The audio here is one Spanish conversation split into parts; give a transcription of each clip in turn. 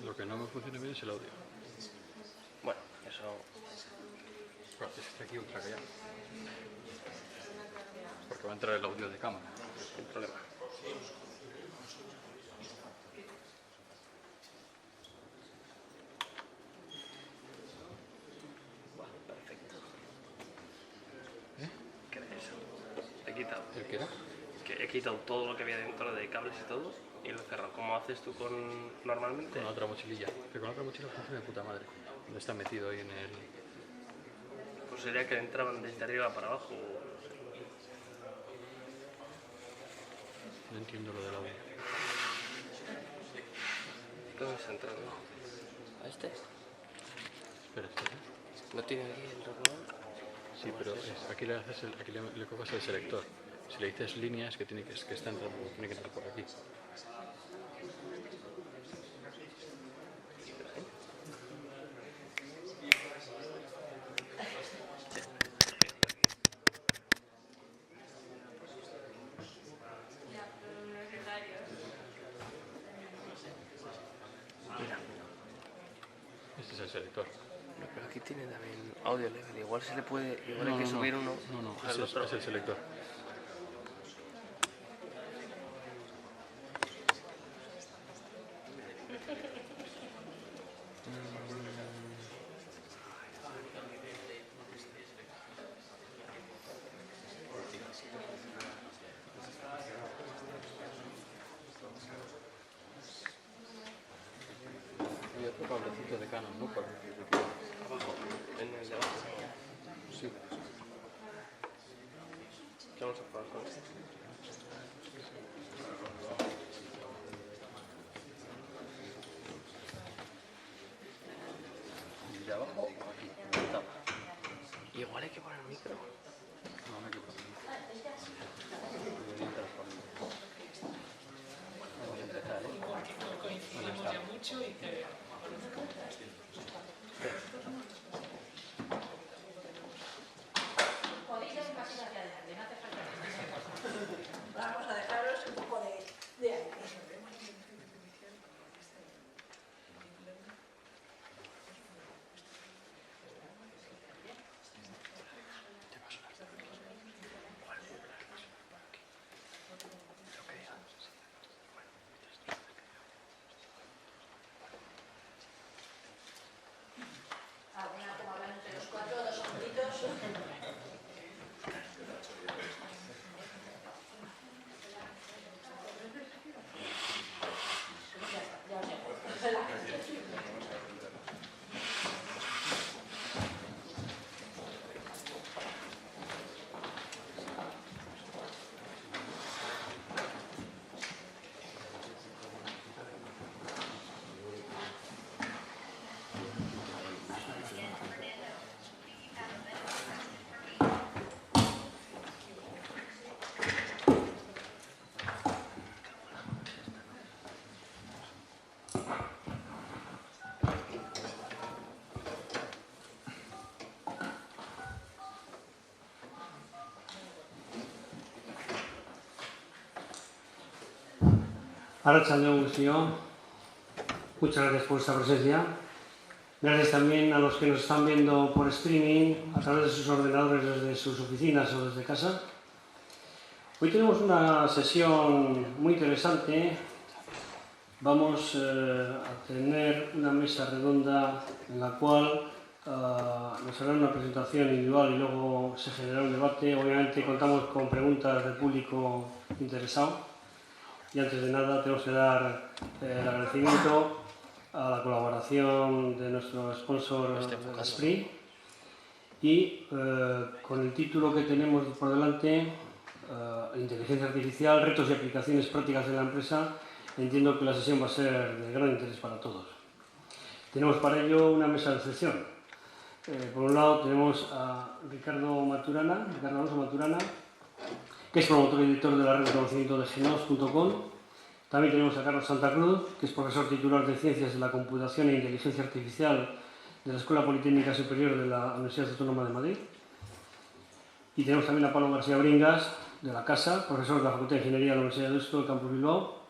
Lo que no me funciona bien es el audio. Bueno, eso... Claro, es que está aquí ultra callado. Porque va a entrar el audio de cámara. Sin problema. Perfecto. ¿Qué era eso? He quitado. ¿El qué era? Que he quitado todo lo que había dentro de cables y todo y lo he cerrado. ¿Cómo haces tú normalmente? Con la otra mochililla. Que con la otra mochila funciona de puta madre. ¿Dónde está metido ahí en el...? Pues sería que entraban desde arriba para abajo. No entiendo lo del audio. ¿Dónde está entrando? ¿A este? Espera. ¿No tiene aquí el ordenador? Sí, pero aquí le coges el selector. Si le dices líneas, que está entrando, tiene que entrar por aquí. Mira. Este es el selector. No, pero aquí tiene también audio level. Igual se le puede... Igual hay que subir uno. No, al otro. es el selector. Y otro cablecito de Canon, ¿no? Abajo, en el de abajo. Sí. ¿Qué vamos a probar con este? ¿Y de abajo o aquí? Igual hay que poner el micro. No hay que ponerlo. Debería entrar por ahí. Vamos a empezar, ¿eh? Coincidimos ya mucho y que... Podéis dar un pasito hacia adelante, no hace falta. Vamos a dejaros un poco de aire. Alguna como hablan entre los cuatro, dos hombritos. Ya os dejo. Arratsaldeon guztiok, muchas gracias por vuestra presencia. Gracias también a los que nos están viendo por streaming, a través de sus ordenadores desde sus oficinas o desde casa. Hoy tenemos una sesión muy interesante. Vamos a tener una mesa redonda en la cual nos harán una presentación individual y luego se generará un debate. Obviamente contamos con preguntas del público interesado. Y antes de nada tenemos que dar el agradecimiento a la colaboración de nuestro sponsor Esprit y con el título que tenemos por delante, Inteligencia Artificial, retos y aplicaciones prácticas de la empresa, entiendo que la sesión va a ser de gran interés para todos. Tenemos para ello una mesa de sesión. Por un lado tenemos a Ricardo Alonso Maturana, que es promotor y director de la red de conocimiento de genos.com. También tenemos a Carlos Santa Cruz, que es profesor titular de Ciencias de la Computación e Inteligencia Artificial de la Escuela Politécnica Superior de la Universidad Autónoma de Madrid. Y tenemos también a Pablo García Bringas, de la Casa, profesor de la Facultad de Ingeniería de la Universidad de Deusto, del Campus Bilbao.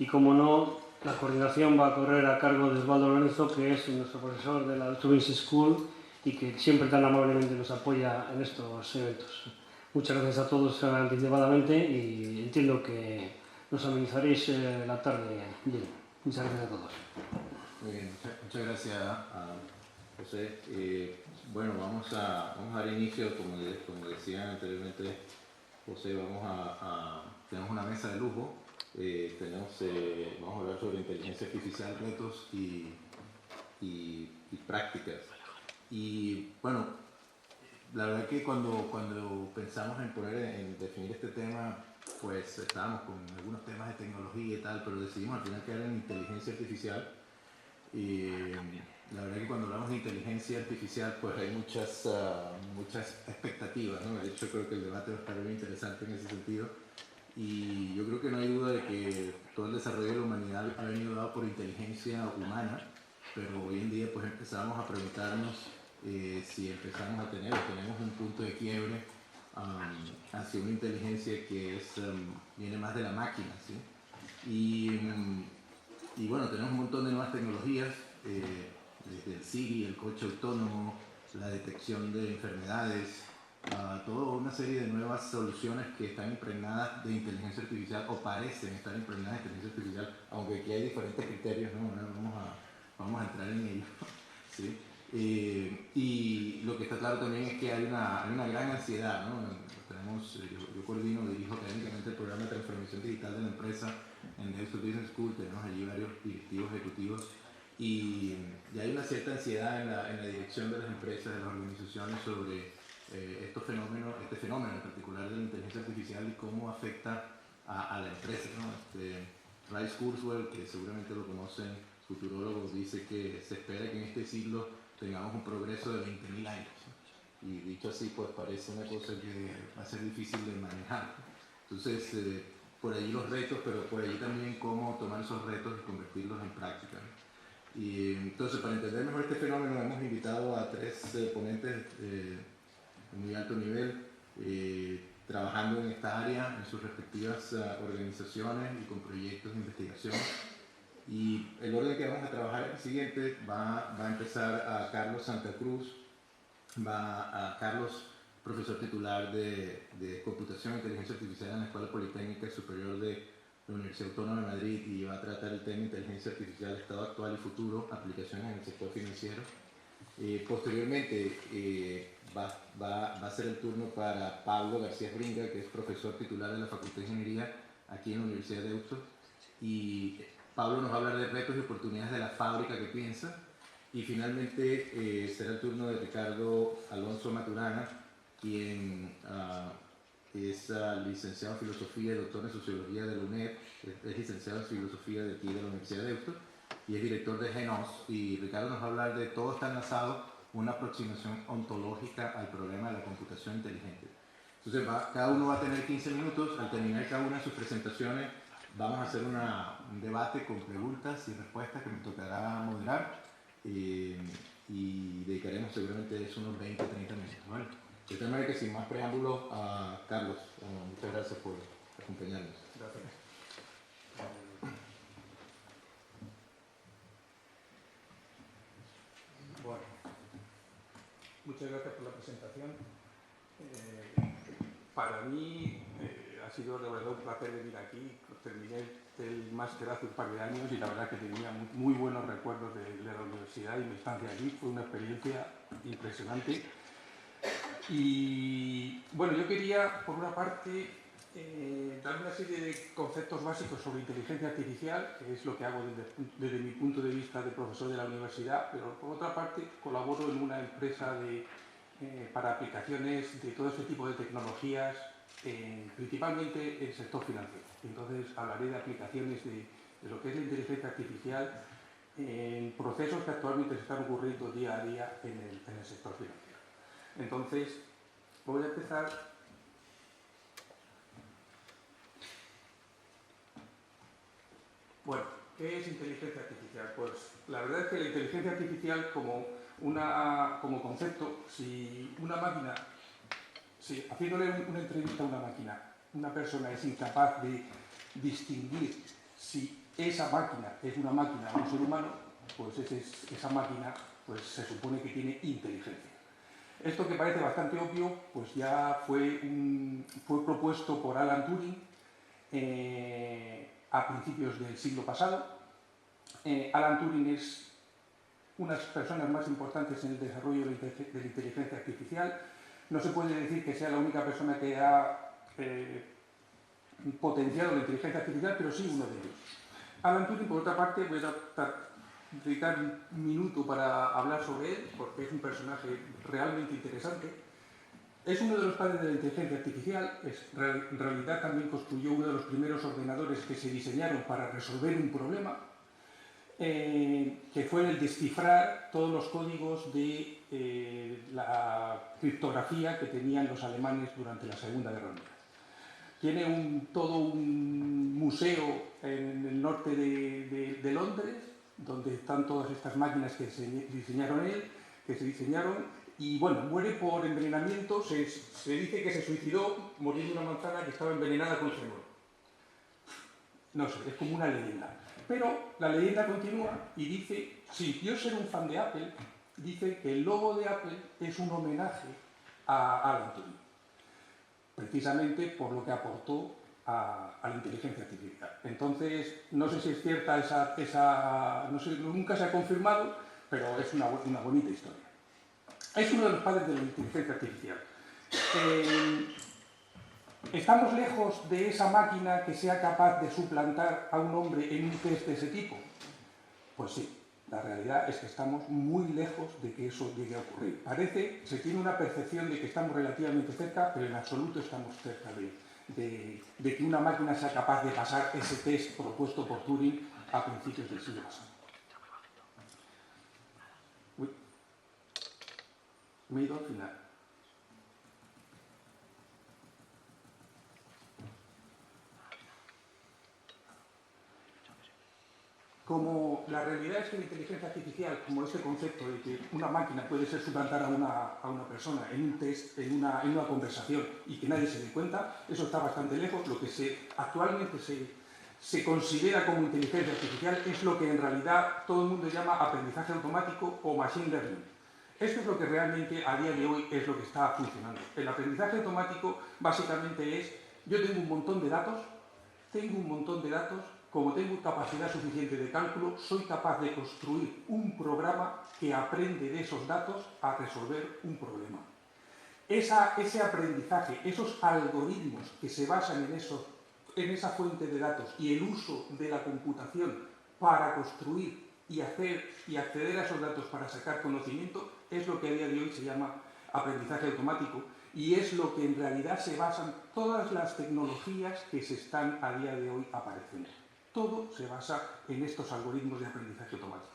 Y como no, La coordinación va a correr a cargo de Osvaldo Lorenzo, que es nuestro profesor de la Tubins School y que siempre tan amablemente nos apoya en estos eventos. Muchas gracias a todos anticipadamente y entiendo que nos amenizaréis la tarde bien. Muchas gracias a todos. Muy bien, muchas gracias a José. Bueno, vamos a dar inicio, como decían anteriormente José, tenemos una mesa de lujo. Vamos a hablar sobre inteligencia artificial, retos y prácticas. Y bueno, la verdad que cuando pensamos en definir este tema, pues estábamos con algunos temas de tecnología y tal, pero decidimos al final quedar en inteligencia artificial. Y la verdad que cuando hablamos de inteligencia artificial, pues hay muchas expectativas, ¿no? De hecho, creo que el debate va a estar muy interesante en ese sentido. Y yo creo que no hay duda de que todo el desarrollo de la humanidad ha venido dado por inteligencia humana, pero hoy en día pues empezamos a preguntarnos si empezamos a tener o tenemos un punto de quiebre hacia una inteligencia que viene más de la máquina, ¿sí? Y bueno, tenemos un montón de nuevas tecnologías, desde el Siri, el coche autónomo, la detección de enfermedades, toda una serie de nuevas soluciones que están impregnadas de inteligencia artificial o parecen estar impregnadas de inteligencia artificial, aunque aquí hay diferentes criterios, ¿no? Vamos a entrar en ello, ¿sí? Y lo que está claro también es que hay una gran ansiedad, ¿no? Yo coordino, dirijo académicamente el programa de transformación digital de la empresa en Dexter Business School. Tenemos allí varios directivos ejecutivos y hay una cierta ansiedad en la dirección de las empresas, de las organizaciones sobre este fenómeno en particular de la inteligencia artificial y cómo afecta a la empresa, ¿no? Ray Kurzweil, que seguramente lo conocen, futurólogo, dice que se espera que en este siglo tengamos un progreso de 20.000 años, ¿no? Y dicho así, pues parece una cosa que va a ser difícil de manejar. Entonces, por allí los retos, pero por allí también cómo tomar esos retos y convertirlos en práctica, ¿no? Y entonces, para entender mejor este fenómeno, hemos invitado a 3 ponentes de muy alto nivel, trabajando en esta área, en sus respectivas organizaciones y con proyectos de investigación. Y el orden que vamos a trabajar es el siguiente: va a empezar a Carlos Santa Cruz, Carlos, profesor titular de Computación e Inteligencia Artificial en la Escuela Politécnica Superior de la Universidad Autónoma de Madrid, y va a tratar el tema Inteligencia Artificial, Estado Actual y Futuro, aplicaciones en el sector financiero. Posteriormente va a ser el turno para Pablo García Bringa, que es profesor titular de la Facultad de Ingeniería aquí en la Universidad de Deusto, y Pablo nos va a hablar de retos y oportunidades de la fábrica que piensa. Y finalmente será el turno de Ricardo Alonso Maturana, quien es licenciado en Filosofía y doctor en Sociología de la UNED, es licenciado en Filosofía de aquí de la Universidad de Deusto y es director de GENOS. Y Ricardo nos va a hablar de Todo está enlazado, una aproximación ontológica al problema de la computación inteligente. Entonces cada uno va a tener 15 minutos. Al terminar cada una de sus presentaciones vamos a hacer un debate con preguntas y respuestas que me tocará moderar, y dedicaremos seguramente eso unos 20-30 minutos, ¿vale? De tal manera que sin más preámbulos, Carlos, muchas gracias por acompañarnos. Gracias. Bueno, muchas gracias por la presentación. Para mí ha sido de verdad un placer venir aquí. Terminé el máster hace un par de años y la verdad que tenía muy buenos recuerdos de la universidad y mi estancia allí. Fue una experiencia impresionante. Y bueno, yo quería, por una parte, dar una serie de conceptos básicos sobre inteligencia artificial, que es lo que hago desde mi punto de vista de profesor de la universidad, pero por otra parte colaboro en una empresa para aplicaciones de todo este tipo de tecnologías, principalmente en el sector financiero. Entonces hablaré de aplicaciones de lo que es la inteligencia artificial en procesos que actualmente se están ocurriendo día a día en el sector financiero. Entonces, voy a empezar. Bueno, ¿qué es inteligencia artificial? Pues la verdad es que la inteligencia artificial como concepto, si una máquina, si haciéndole una entrevista a una máquina, una persona es incapaz de distinguir si esa máquina es una máquina o un ser humano, pues esa máquina pues se supone que tiene inteligencia. Esto, que parece bastante obvio, pues ya fue propuesto por Alan Turing a principios del siglo pasado. Alan Turing es una de las personas más importantes en el desarrollo de la inteligencia artificial. No se puede decir que sea la única persona que ha potenciado la inteligencia artificial, pero sí uno de ellos. Alan Turing, por otra parte, voy a dedicar un minuto para hablar sobre él, porque es un personaje realmente interesante. Es uno de los padres de la inteligencia artificial. En realidad también construyó uno de los primeros ordenadores que se diseñaron para resolver un problema, que fue el descifrar todos los códigos de la criptografía que tenían los alemanes durante la Segunda Guerra Mundial. Tiene todo un museo en el norte de Londres, donde están todas estas máquinas que se diseñaron y bueno, muere por envenenamiento. Se dice que se suicidó mordiendo una manzana que estaba envenenada con cianuro. No sé, es como una leyenda. Pero la leyenda continúa y dice, si yo ser un fan de Apple, dice que el logo de Apple es un homenaje a Alan Turing, precisamente por lo que aportó a la inteligencia artificial. Entonces, no sé si es cierta no sé, nunca se ha confirmado, pero es una bonita historia. Es uno de los padres de la inteligencia artificial. ¿Estamos lejos de esa máquina que sea capaz de suplantar a un hombre en un test de ese tipo? Pues sí, la realidad es que estamos muy lejos de que eso llegue a ocurrir. Se tiene una percepción de que estamos relativamente cerca, pero en absoluto estamos cerca de que una máquina sea capaz de pasar ese test propuesto por Turing a principios del siglo pasado. Me he ido al final. Como la realidad es que la inteligencia artificial, como este concepto de que una máquina puede ser suplantar a una persona en un test, en una conversación, y que nadie se dé cuenta, eso está bastante lejos. Lo que actualmente se considera como inteligencia artificial es lo que en realidad todo el mundo llama aprendizaje automático o machine learning. Esto es lo que realmente a día de hoy es lo que está funcionando. El aprendizaje automático básicamente es: yo tengo un montón de datos, como tengo capacidad suficiente de cálculo, soy capaz de construir un programa que aprende de esos datos a resolver un problema. Ese aprendizaje, esos algoritmos que se basan en esa fuente de datos y el uso de la computación para construir y acceder a esos datos para sacar conocimiento, es lo que a día de hoy se llama aprendizaje automático, y es lo que en realidad se basan todas las tecnologías que se están a día de hoy apareciendo. Todo se basa en estos algoritmos de aprendizaje automático.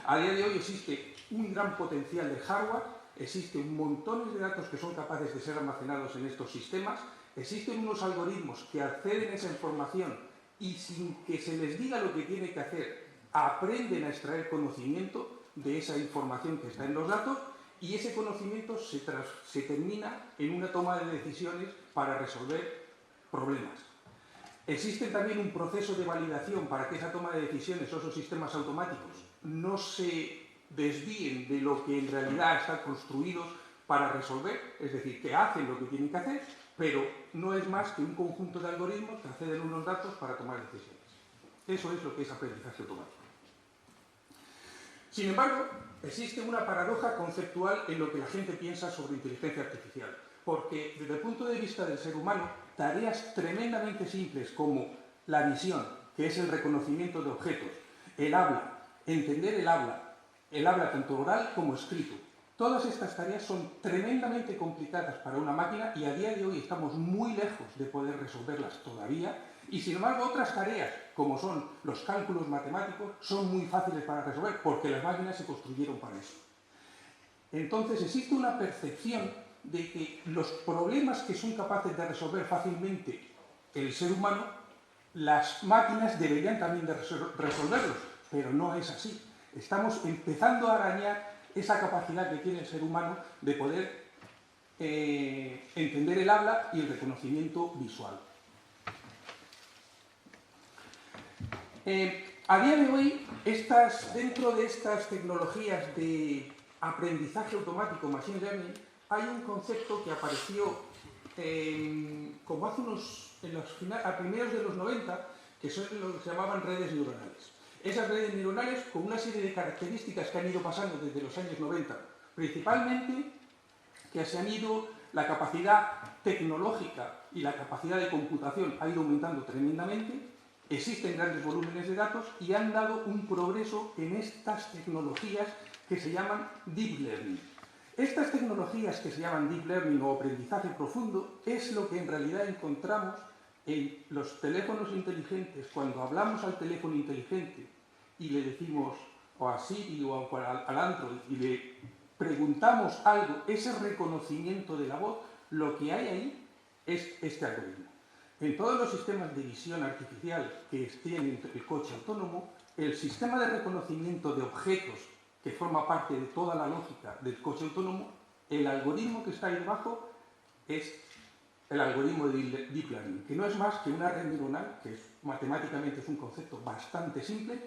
A día de hoy existe un gran potencial de hardware, existen montones de datos que son capaces de ser almacenados en estos sistemas, existen unos algoritmos que acceden a esa información y sin que se les diga lo que tienen que hacer, aprenden a extraer conocimiento de esa información que está en los datos, y ese conocimiento se termina en una toma de decisiones para resolver problemas. Existe también un proceso de validación para que esa toma de decisiones o esos sistemas automáticos no se desvíen de lo que en realidad están construidos para resolver, es decir, que hacen lo que tienen que hacer, pero no es más que un conjunto de algoritmos que acceden a unos datos para tomar decisiones. Eso es lo que es aprendizaje automático. Sin embargo, existe una paradoja conceptual en lo que la gente piensa sobre inteligencia artificial, porque desde el punto de vista del ser humano, tareas tremendamente simples como la visión, que es el reconocimiento de objetos, el habla, entender el habla tanto oral como escrito, todas estas tareas son tremendamente complicadas para una máquina, y a día de hoy estamos muy lejos de poder resolverlas todavía. Y sin embargo, otras tareas, como son los cálculos matemáticos, son muy fáciles para resolver, porque las máquinas se construyeron para eso. Entonces existe una percepción de que los problemas que son capaces de resolver fácilmente el ser humano, las máquinas deberían también de resolverlos, pero no es así. Estamos empezando a arañar esa capacidad que tiene el ser humano de poder entender el habla y el reconocimiento visual. A día de hoy, dentro de estas tecnologías de aprendizaje automático, machine learning, hay un concepto que apareció como hace a primeros de los 90, que son lo que se llamaban redes neuronales. Esas redes neuronales con una serie de características que han ido pasando desde los años 90, principalmente que se han ido, la capacidad tecnológica y la capacidad de computación ha ido aumentando tremendamente, existen grandes volúmenes de datos y han dado un progreso en estas tecnologías que se llaman Deep Learning. Estas tecnologías que se llaman Deep Learning o aprendizaje profundo es lo que en realidad encontramos en los teléfonos inteligentes. Cuando hablamos al teléfono inteligente y le decimos, o a Siri o al Android, y le preguntamos algo, ese reconocimiento de la voz, lo que hay ahí es este algoritmo. En todos los sistemas de visión artificial que tienen el coche autónomo, el sistema de reconocimiento de objetos que forma parte de toda la lógica del coche autónomo, el algoritmo que está ahí debajo es el algoritmo de Deep Learning, que no es más que una red neuronal, que matemáticamente es un concepto bastante simple,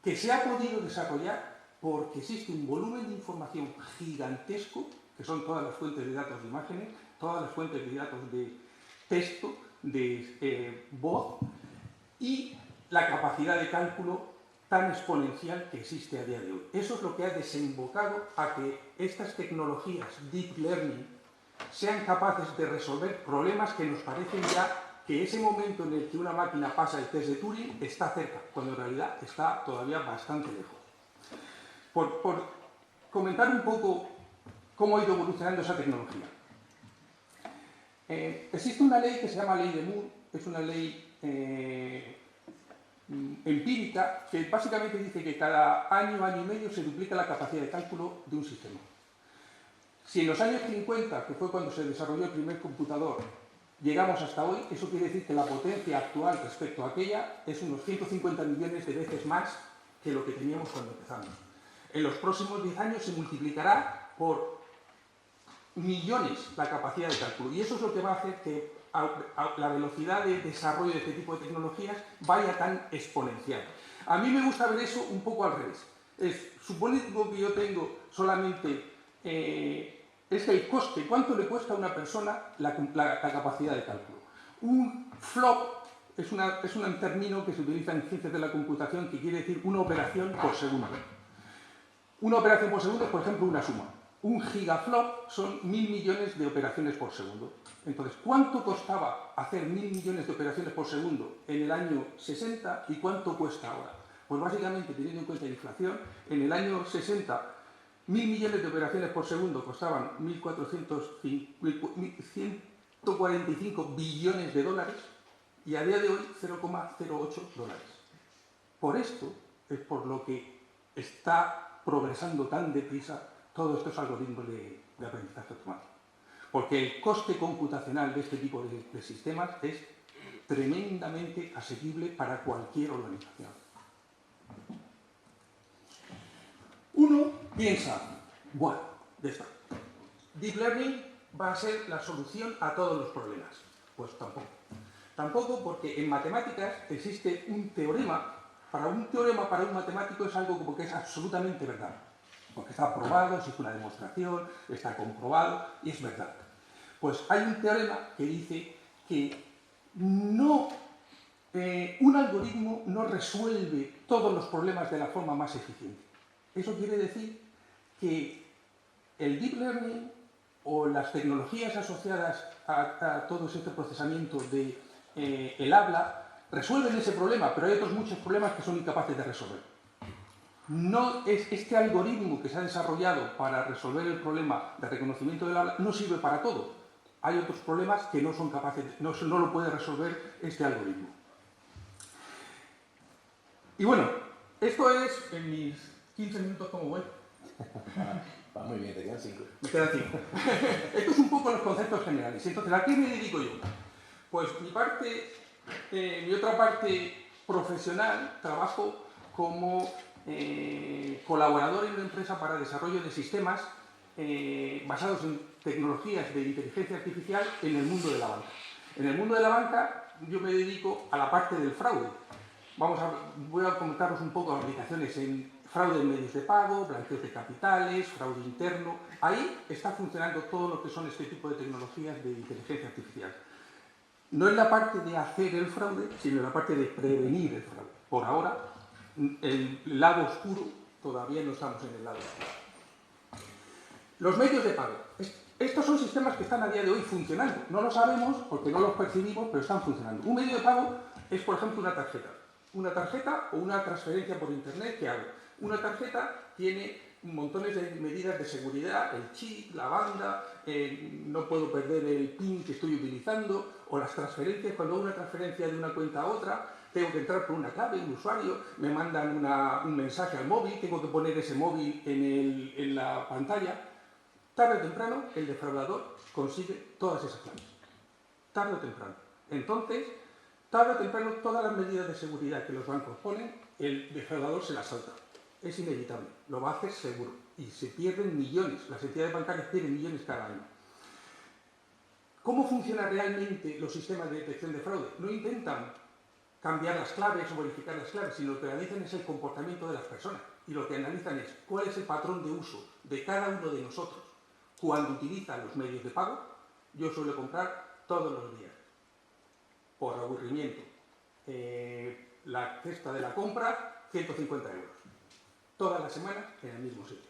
que se ha podido desarrollar porque existe un volumen de información gigantesco, que son todas las fuentes de datos de imágenes, todas las fuentes de datos de texto, de voz, y la capacidad de cálculo tan exponencial que existe a día de hoy. Eso es lo que ha desembocado a que estas tecnologías Deep Learning sean capaces de resolver problemas que nos parecen ya que ese momento en el que una máquina pasa el test de Turing está cerca, cuando en realidad está todavía bastante lejos. Por comentar un poco cómo ha ido evolucionando esa tecnología. Existe una ley que se llama Ley de Moore, es una ley empírica que básicamente dice que cada año, año y medio se duplica la capacidad de cálculo de un sistema. Si en los años 50, que fue cuando se desarrolló el primer computador, llegamos hasta hoy, eso quiere decir que la potencia actual respecto a aquella es unos 150 millones de veces más que lo que teníamos cuando empezamos. En los próximos 10 años se multiplicará por millones la capacidad de cálculo, y eso es lo que va a hacer que la velocidad de desarrollo de este tipo de tecnologías vaya tan exponencial. A mí me gusta ver eso un poco al revés. Suponiendo que yo tengo solamente es el coste, cuánto le cuesta a una persona la capacidad de cálculo. Un flop es un término que se utiliza en ciencias de la computación que quiere decir una operación por segundo. Una operación por segundo es, por ejemplo, una suma. Un gigaflop son 1.000 millones de operaciones por segundo. Entonces, ¿cuánto costaba hacer 1.000 millones de operaciones por segundo en el año 60 y cuánto cuesta ahora? Pues básicamente, teniendo en cuenta la inflación, en el año 60, 1.000 millones de operaciones por segundo costaban 1.145 billones de dólares y a día de hoy 0,08 dólares. Por esto es por lo que está progresando tan deprisa todos estos algoritmos de aprendizaje automático. Porque el coste computacional de este tipo de sistemas es tremendamente asequible para cualquier organización. Uno piensa, bueno, ya está. Deep Learning va a ser la solución a todos los problemas. Pues tampoco. Tampoco, porque en matemáticas existe un teorema. Para un teorema, para un matemático, es algo como que es absolutamente verdad. Porque está probado, existe una demostración, está comprobado y es verdad. Pues hay un teorema que dice que un algoritmo no resuelve todos los problemas de la forma más eficiente. Eso quiere decir que el Deep Learning o las tecnologías asociadas a todo este procesamiento del habla resuelven ese problema, pero hay otros muchos problemas que son incapaces de resolver. No es este algoritmo que se ha desarrollado para resolver el problema de reconocimiento del habla no sirve para todo. Hay otros problemas que no son capaces, no lo puede resolver este algoritmo. Y bueno, esto es en mis 15 minutos, ¿cómo voy? Va muy bien, te quedan 5. Me quedan 5. Esto es un poco los conceptos generales. Entonces, ¿a qué me dedico yo? Pues mi otra parte profesional, trabajo como colaborador en una empresa para desarrollo de sistemas basados en tecnologías de inteligencia artificial en el mundo de la banca. En el mundo de la banca yo me dedico a la parte del fraude. voy a comentaros un poco aplicaciones en fraude en medios de pago, blanqueo de capitales, fraude interno. Ahí está funcionando todo lo que son este tipo de tecnologías de inteligencia artificial. No en la parte de hacer el fraude, sino en la parte de prevenir el fraude. Por ahora, el lado oscuro, todavía no estamos en el lado oscuro. Los medios de pago. Estos son sistemas que están a día de hoy funcionando. No lo sabemos porque no los percibimos, pero están funcionando. Un medio de pago es, por ejemplo, una tarjeta. Una tarjeta o una transferencia por internet que hago. Una tarjeta tiene montones de medidas de seguridad, el chip, la banda, no puedo perder el PIN que estoy utilizando, o las transferencias, cuando hago una transferencia de una cuenta a otra, tengo que entrar por una clave, un usuario, me mandan un mensaje al móvil, tengo que poner ese móvil en la pantalla. Tarde o temprano, el defraudador consigue todas esas claves. Tarde o temprano. Entonces, tarde o temprano, todas las medidas de seguridad que los bancos ponen, el defraudador se las salta. Es inevitable, lo va a hacer seguro. Y se pierden millones, las entidades bancarias pierden millones cada año. ¿Cómo funcionan realmente los sistemas de detección de fraude? No intentan cambiar las claves o modificar las claves, sino lo que analizan es el comportamiento de las personas. Y lo que analizan es cuál es el patrón de uso de cada uno de nosotros cuando utiliza los medios de pago. Yo suelo comprar todos los días, por aburrimiento. La cesta de la compra, 150 euros. Todas las semanas en el mismo sitio.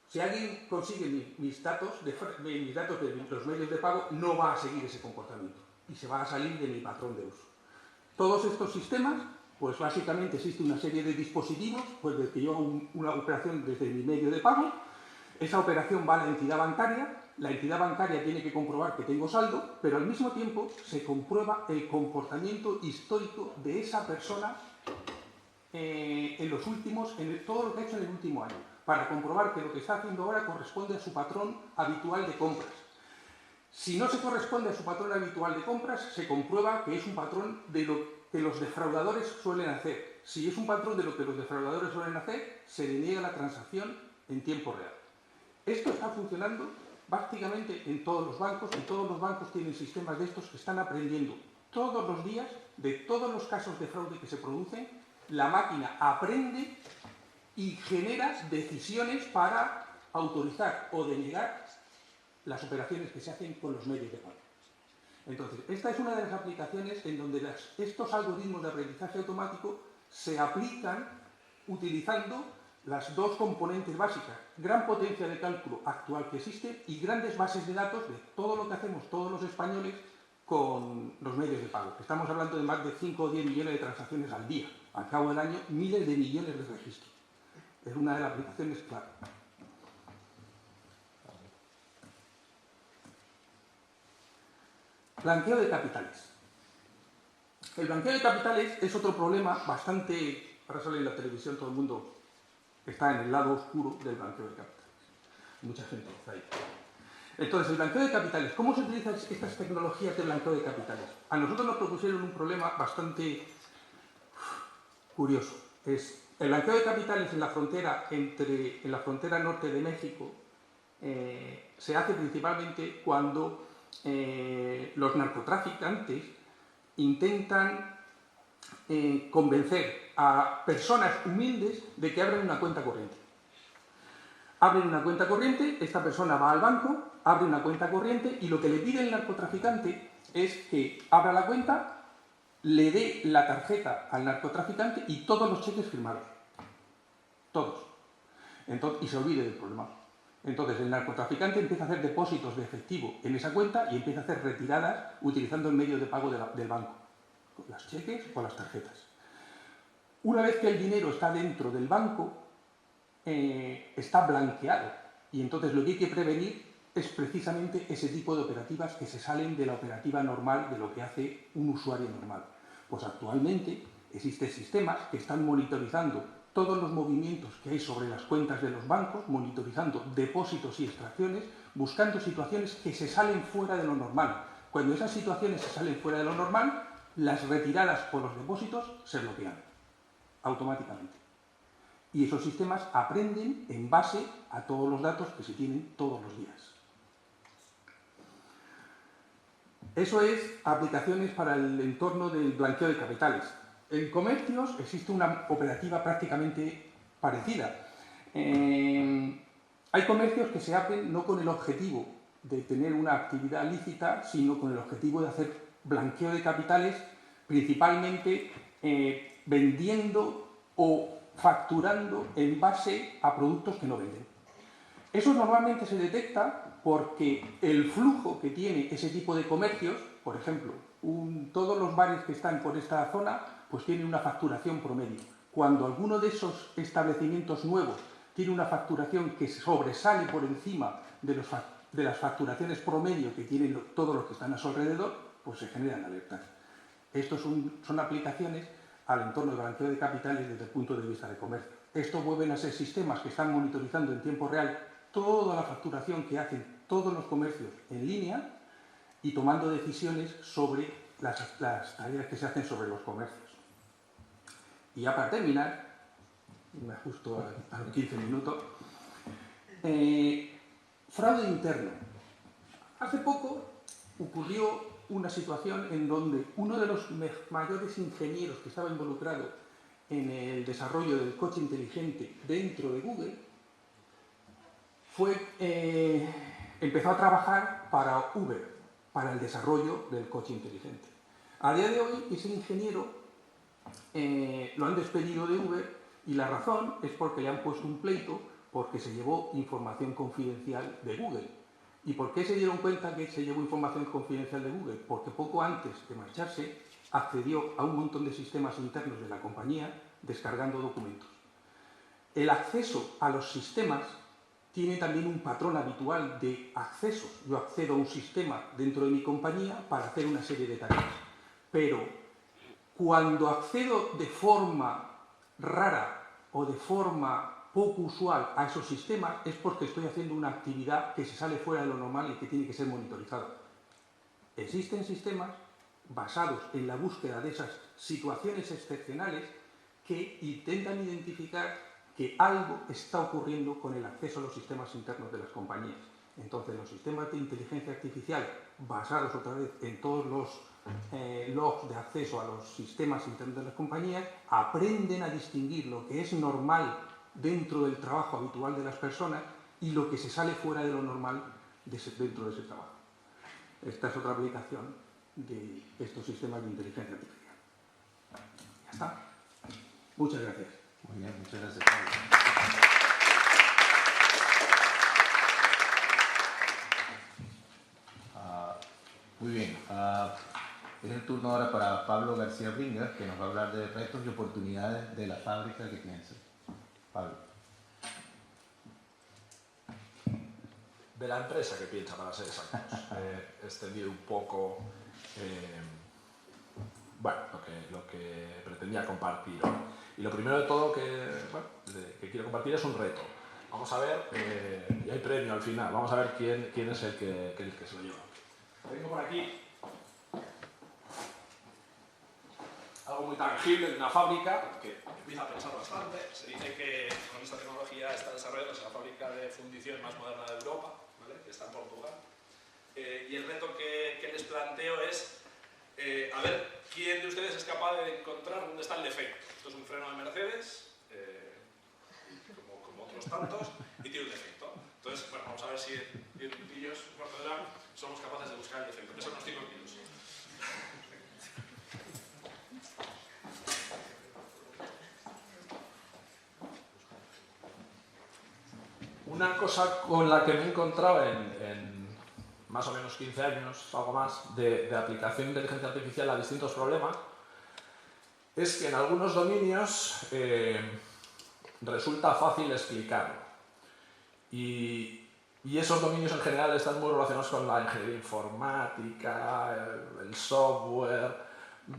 Si alguien consigue mis datos de los medios de pago, no va a seguir ese comportamiento y se va a salir de mi patrón de uso. Todos estos sistemas, pues básicamente existe una serie de dispositivos, pues desde que yo hago una operación desde mi medio de pago, esa operación va a la entidad bancaria tiene que comprobar que tengo saldo, pero al mismo tiempo se comprueba el comportamiento histórico de esa persona en todo lo que ha hecho en el último año, para comprobar que lo que está haciendo ahora corresponde a su patrón habitual de compras. Si no se corresponde a su patrón habitual de compras, se comprueba que es un patrón de lo que los defraudadores suelen hacer. Si es un patrón de lo que los defraudadores suelen hacer, se le niega la transacción en tiempo real. Esto está funcionando prácticamente en todos los bancos, y todos los bancos tienen sistemas de estos que están aprendiendo todos los días de todos los casos de fraude que se producen. La máquina aprende y genera decisiones para autorizar o denegar las operaciones que se hacen con los medios de pago. Entonces, esta es una de las aplicaciones en donde estos algoritmos de aprendizaje automático se aplican utilizando las dos componentes básicas, gran potencia de cálculo actual que existe y grandes bases de datos de todo lo que hacemos todos los españoles con los medios de pago. Estamos hablando de más de 5 o 10 millones de transacciones al día. Al cabo del año, miles de millones de registros. Es una de las aplicaciones clave. Blanqueo de capitales. El blanqueo de capitales es otro problema bastante... Ahora sale en la televisión, todo el mundo está en el lado oscuro del blanqueo de capitales. Mucha gente está ahí. Entonces, el blanqueo de capitales. ¿Cómo se utilizan estas tecnologías de blanqueo de capitales? A nosotros nos propusieron un problema bastante curioso. El blanqueo de capitales en la frontera norte de México se hace principalmente cuando los narcotraficantes intentan convencer a personas humildes de que abran una cuenta corriente. Abren una cuenta corriente, esta persona va al banco, abre una cuenta corriente y lo que le pide el narcotraficante es que abra la cuenta, le dé la tarjeta al narcotraficante y todos los cheques firmados. Todos. Entonces, y se olvide del problema. Entonces el narcotraficante empieza a hacer depósitos de efectivo en esa cuenta y empieza a hacer retiradas utilizando el medio de pago del banco. Con las cheques o con las tarjetas. Una vez que el dinero está dentro del banco, está blanqueado. Y entonces lo que hay que prevenir es precisamente ese tipo de operativas que se salen de la operativa normal de lo que hace un usuario normal. Pues actualmente existen sistemas que están monitorizando todos los movimientos que hay sobre las cuentas de los bancos, monitorizando depósitos y extracciones, buscando situaciones que se salen fuera de lo normal. Cuando esas situaciones se salen fuera de lo normal, las retiradas por los depósitos se bloquean automáticamente. Y esos sistemas aprenden en base a todos los datos que se tienen todos los días. Eso es aplicaciones para el entorno del blanqueo de capitales. En comercios existe una operativa prácticamente parecida. Hay comercios que se abren no con el objetivo de tener una actividad lícita, sino con el objetivo de hacer blanqueo de capitales, principalmente vendiendo o facturando en base a productos que no venden. Eso normalmente se detecta porque el flujo que tiene ese tipo de comercios, por ejemplo, todos los bares que están por esta zona, pues tienen una facturación promedio. Cuando alguno de esos establecimientos nuevos tiene una facturación que sobresale por encima de las facturaciones promedio que tienen todos los que están a su alrededor, pues se generan alertas. Estos son aplicaciones al entorno de blanqueo de capitales desde el punto de vista de comercio. Estos vuelven a ser sistemas que están monitorizando en tiempo real toda la facturación que hacen todos los comercios en línea y tomando decisiones sobre las tareas que se hacen sobre los comercios. Y ya para terminar, me ajusto a los 15 minutos, fraude interno. Hace poco ocurrió una situación en donde uno de los mayores ingenieros que estaba involucrado en el desarrollo del coche inteligente dentro de Google empezó a trabajar para Uber, para el desarrollo del coche inteligente. A día de hoy, ese ingeniero lo han despedido de Uber y la razón es porque le han puesto un pleito porque se llevó información confidencial de Google. ¿Y por qué se dieron cuenta que se llevó información confidencial de Google? Porque poco antes de marcharse accedió a un montón de sistemas internos de la compañía descargando documentos. El acceso a los sistemas tiene también un patrón habitual de accesos. Yo accedo a un sistema dentro de mi compañía para hacer una serie de tareas. Pero cuando accedo de forma rara o de forma poco usual a esos sistemas es porque estoy haciendo una actividad que se sale fuera de lo normal y que tiene que ser monitorizada. Existen sistemas basados en la búsqueda de esas situaciones excepcionales que intentan identificar que algo está ocurriendo con el acceso a los sistemas internos de las compañías. Entonces, los sistemas de inteligencia artificial basados otra vez en todos los logs de acceso a los sistemas internos de las compañías aprenden a distinguir lo que es normal dentro del trabajo habitual de las personas y lo que se sale fuera de lo normal dentro de ese trabajo. Esta es otra aplicación de estos sistemas de inteligencia artificial. Ya está. Muchas gracias. Muy bien, muchas gracias. Muy bien. Es el turno ahora para Pablo García Bringas, que nos va a hablar de retos y oportunidades de la fábrica que piensa. Pablo. De la empresa que piensa, para ser exactos. He extendido un poco bueno, lo que pretendía compartir hoy. Y lo primero de todo que quiero compartir es un reto. Vamos a ver, y hay premio al final, vamos a ver quién es el que se lo lleva. Tengo por aquí algo muy tangible de una fábrica que empieza a pensar bastante. Se dice que con esta tecnología está desarrollándose la fábrica de fundición más moderna de Europa, ¿vale? Que está en Portugal. Y el reto que les planteo es a ver quién de ustedes es capaz de encontrar dónde está el defecto. Esto es un freno de Mercedes, como otros tantos, y tiene un defecto. Entonces, bueno, vamos a ver si ellos somos capaces de buscar el defecto. Eso no estoy contigo. Una cosa con la que me he encontrado en más o menos 15 años, algo más, de aplicación de inteligencia artificial a distintos problemas, es que en algunos dominios resulta fácil explicarlo. Y esos dominios en general están muy relacionados con la ingeniería informática, el software.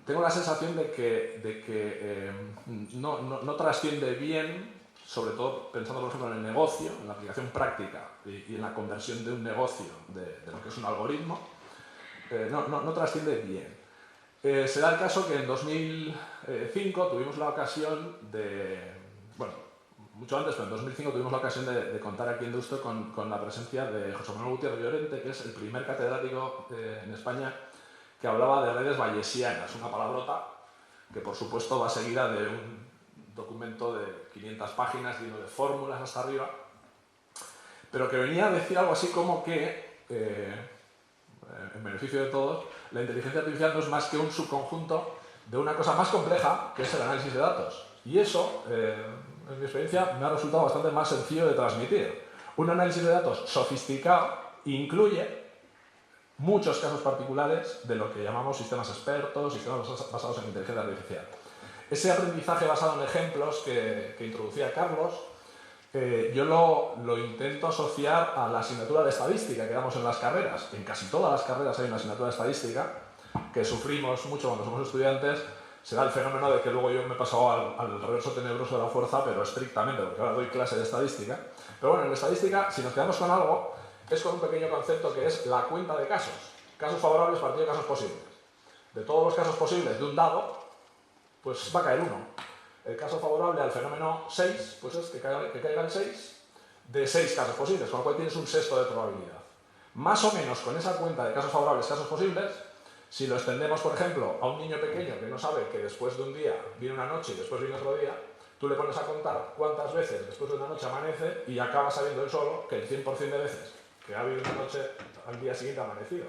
Tengo la sensación de que no trasciende bien, sobre todo pensando por ejemplo en el negocio, en la aplicación práctica y en la conversión de un negocio de lo que es un algoritmo, no trasciende bien. Se da el caso que en 2005 tuvimos la ocasión de, bueno, mucho antes, pero en 2005 tuvimos la ocasión de contar aquí en Deusto con la presencia de José Manuel Gutiérrez Llorente, que es el primer catedrático en España que hablaba de redes bayesianas, una palabrota que por supuesto va seguida de un documento de 500 páginas lleno de fórmulas hasta arriba, pero que venía a decir algo así como que, en beneficio de todos, la inteligencia artificial no es más que un subconjunto de una cosa más compleja, que es el análisis de datos. Y eso, en mi experiencia, me ha resultado bastante más sencillo de transmitir. Un análisis de datos sofisticado incluye muchos casos particulares de lo que llamamos sistemas expertos, sistemas basados en inteligencia artificial. Ese aprendizaje basado en ejemplos que introducía Carlos, yo lo intento asociar a la asignatura de estadística que damos en las carreras. En casi todas las carreras hay una asignatura de estadística que sufrimos mucho cuando somos estudiantes. Se da el fenómeno de que luego yo me he pasado al reverso tenebroso de la fuerza, pero estrictamente, porque ahora doy clase de estadística. Pero bueno, en estadística, si nos quedamos con algo, es con un pequeño concepto que es la cuenta de casos. Casos favorables partido de casos posibles. De todos los casos posibles de un dado, pues va a caer uno. El caso favorable al fenómeno 6, pues es que caiga el 6 de 6 casos posibles, con lo cual tienes un sexto de probabilidad. Más o menos con esa cuenta de casos favorables, casos posibles, si lo extendemos, por ejemplo, a un niño pequeño que no sabe que después de un día viene una noche y después viene otro día, tú le pones a contar cuántas veces después de una noche amanece y acaba sabiendo él solo que el 100% de veces que ha habido una noche al día siguiente ha amanecido.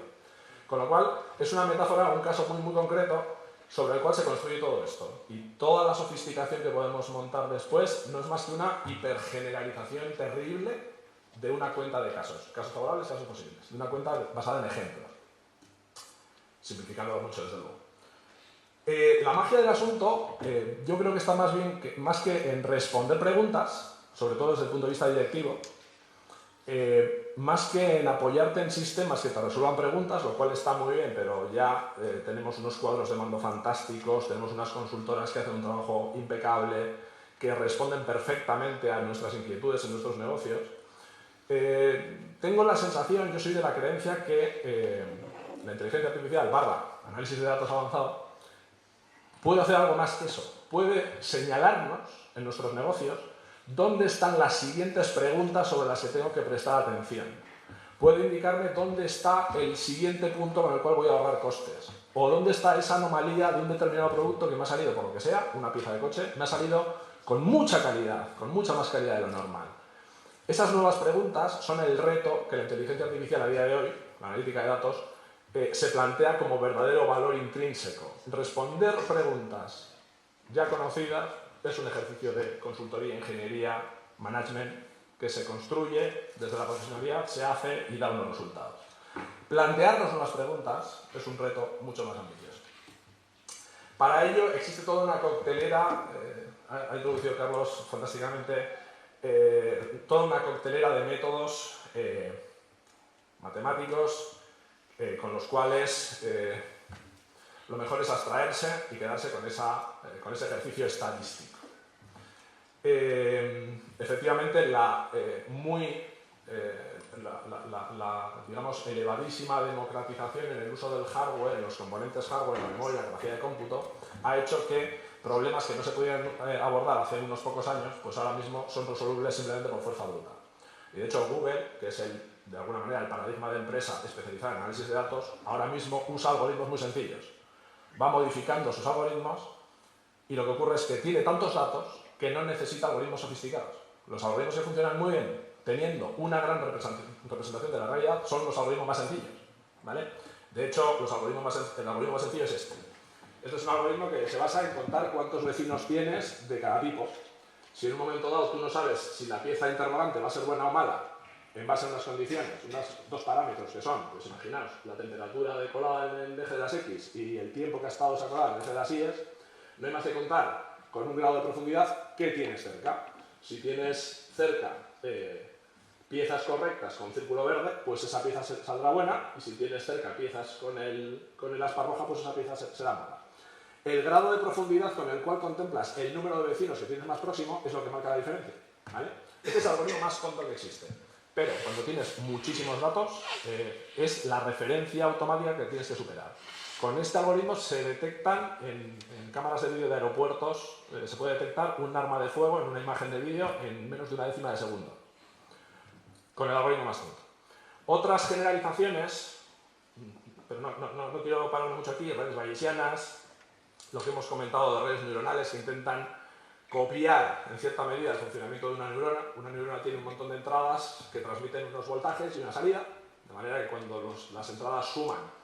Con lo cual, es una metáfora, un caso muy concreto sobre el cual se construye todo esto. Y toda la sofisticación que podemos montar después no es más que una hipergeneralización terrible de una cuenta de casos. Casos favorables, casos posibles. De una cuenta basada en ejemplos. Simplificándolo mucho, desde luego. La magia del asunto, yo creo que está más que en responder preguntas, sobre todo desde el punto de vista directivo, más que en apoyarte en sistemas que te resuelvan preguntas, lo cual está muy bien, pero ya tenemos unos cuadros de mando fantásticos, tenemos unas consultoras que hacen un trabajo impecable, que responden perfectamente a nuestras inquietudes en nuestros negocios. Tengo la sensación, yo soy de la creencia que la inteligencia artificial / análisis de datos avanzado puede hacer algo más que eso. Puede señalarnos en nuestros negocios dónde están las siguientes preguntas sobre las que tengo que prestar atención. Puede indicarme dónde está el siguiente punto con el cual voy a ahorrar costes. O dónde está esa anomalía de un determinado producto que me ha salido, por lo que sea, una pieza de coche, me ha salido con mucha calidad, con mucha más calidad de lo normal. Esas nuevas preguntas son el reto que la inteligencia artificial a día de hoy, la analítica de datos, se plantea como verdadero valor intrínseco. Responder preguntas ya conocidas es un ejercicio de consultoría, ingeniería, management, que se construye desde la profesionalidad, se hace y da unos resultados. Plantearnos nuevas preguntas es un reto mucho más ambicioso. Para ello existe toda una coctelera, ha introducido Carlos fantásticamente, toda una coctelera de métodos matemáticos con los cuales lo mejor es abstraerse y quedarse con ese ejercicio estadístico. Efectivamente, digamos, elevadísima democratización en el uso del hardware, en los componentes hardware, en la memoria, la capacidad de cómputo, ha hecho que problemas que no se podían abordar hace unos pocos años, pues ahora mismo son resolubles simplemente por fuerza bruta. Y de hecho Google, que es de alguna manera el paradigma de empresa especializada en análisis de datos, ahora mismo usa algoritmos muy sencillos. Va modificando sus algoritmos y lo que ocurre es que tiene tantos datos que no necesita algoritmos sofisticados. Los algoritmos que funcionan muy bien, teniendo una gran representación de la realidad, son los algoritmos más sencillos, ¿vale? De hecho, el algoritmo más sencillo es este. Este es un algoritmo que se basa en contar cuántos vecinos tienes de cada tipo. Si en un momento dado tú no sabes si la pieza interrogante va a ser buena o mala, en base a unas condiciones, dos parámetros que son, pues imaginaos, la temperatura de colada en el eje de las X y el tiempo que ha estado esa colada en el eje de las Y, no hay más que contar con un grado de profundidad qué tienes cerca. Si tienes cerca piezas correctas con círculo verde, pues esa pieza saldrá buena, y si tienes cerca piezas con el aspa roja, pues esa pieza será mala. El grado de profundidad con el cual contemplas el número de vecinos que tienes más próximo es lo que marca la diferencia, ¿vale? Este es el algoritmo más tonto que existe. Pero cuando tienes muchísimos datos, es la referencia automática que tienes que superar. Con este algoritmo se detectan en cámaras de vídeo de aeropuertos, se puede detectar un arma de fuego en una imagen de vídeo en menos de una décima de segundo. Con el algoritmo más tonto. Otras generalizaciones, pero no quiero pararme mucho aquí, redes bayesianas, lo que hemos comentado de redes neuronales que intentan copiar en cierta medida el funcionamiento de una neurona. Una neurona tiene un montón de entradas que transmiten unos voltajes y una salida, de manera que cuando las entradas suman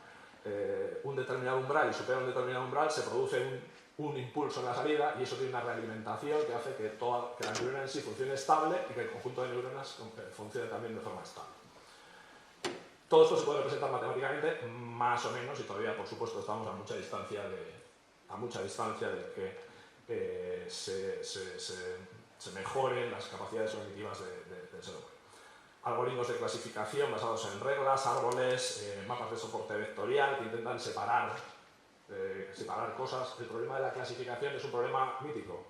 un determinado umbral y superan un determinado umbral, se produce un impulso en la salida y eso tiene una realimentación que hace que la neurona en sí funcione estable y que el conjunto de neuronas funcione también de forma estable. Todo esto se puede representar matemáticamente, más o menos, y todavía, por supuesto, estamos a mucha distancia de que se mejoren las capacidades cognitivas del ser humano. Algoritmos de clasificación basados en reglas, árboles, mapas de soporte vectorial que intentan separar cosas. El problema de la clasificación es un problema mítico.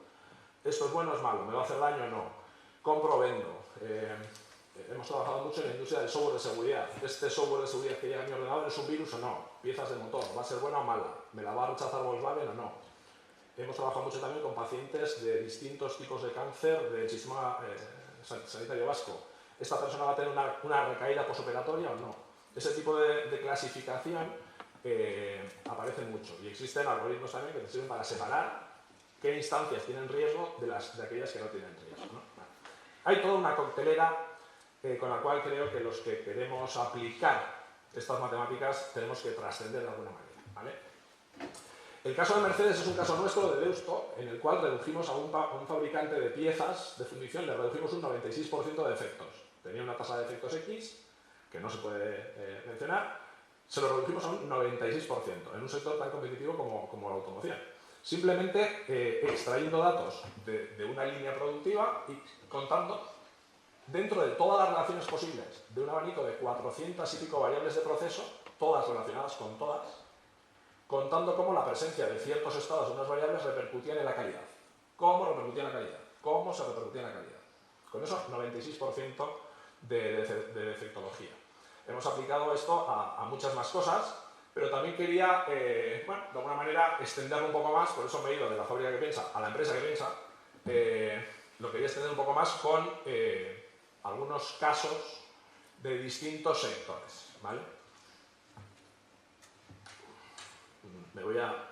¿Esto es bueno o es malo? ¿Me va a hacer daño o no? Compro o vendo. Hemos trabajado mucho en la industria del software de seguridad. ¿Este software de seguridad que llega a mi ordenador es un virus o no? Piezas de motor, ¿va a ser buena o mala? ¿Me la va a rechazar Volkswagen o no? Hemos trabajado mucho también con pacientes de distintos tipos de cáncer del sistema sanitario vasco. ¿Esta persona va a tener una recaída posoperatoria o no? Ese tipo de clasificación aparece mucho y existen algoritmos también que te sirven para separar qué instancias tienen riesgo de aquellas que no tienen riesgo, ¿no? Hay toda una coctelera con la cual creo que los que queremos aplicar estas matemáticas tenemos que trascender de alguna manera, ¿vale? El caso de Mercedes es un caso nuestro de Deusto, en el cual redujimos a un fabricante de piezas de fundición, le redujimos un 96% de defectos. Tenía una tasa de defectos X, que no se puede mencionar, se lo redujimos a un 96%, en un sector tan competitivo como la automoción. Simplemente extrayendo datos de una línea productiva y contando dentro de todas las relaciones posibles de un abanico de 400 y pico variables de proceso, todas relacionadas con todas, contando cómo la presencia de ciertos estados de unas variables repercutían en la calidad. ¿Cómo repercutía en la calidad? ¿Cómo se repercutía en la calidad? Con eso, 96% de defectología. Hemos aplicado esto a muchas más cosas, pero también quería, de alguna manera, extenderlo un poco más, por eso me he ido de la fábrica que piensa a la empresa que piensa, lo quería extender un poco más con algunos casos de distintos sectores, ¿vale? Me voy a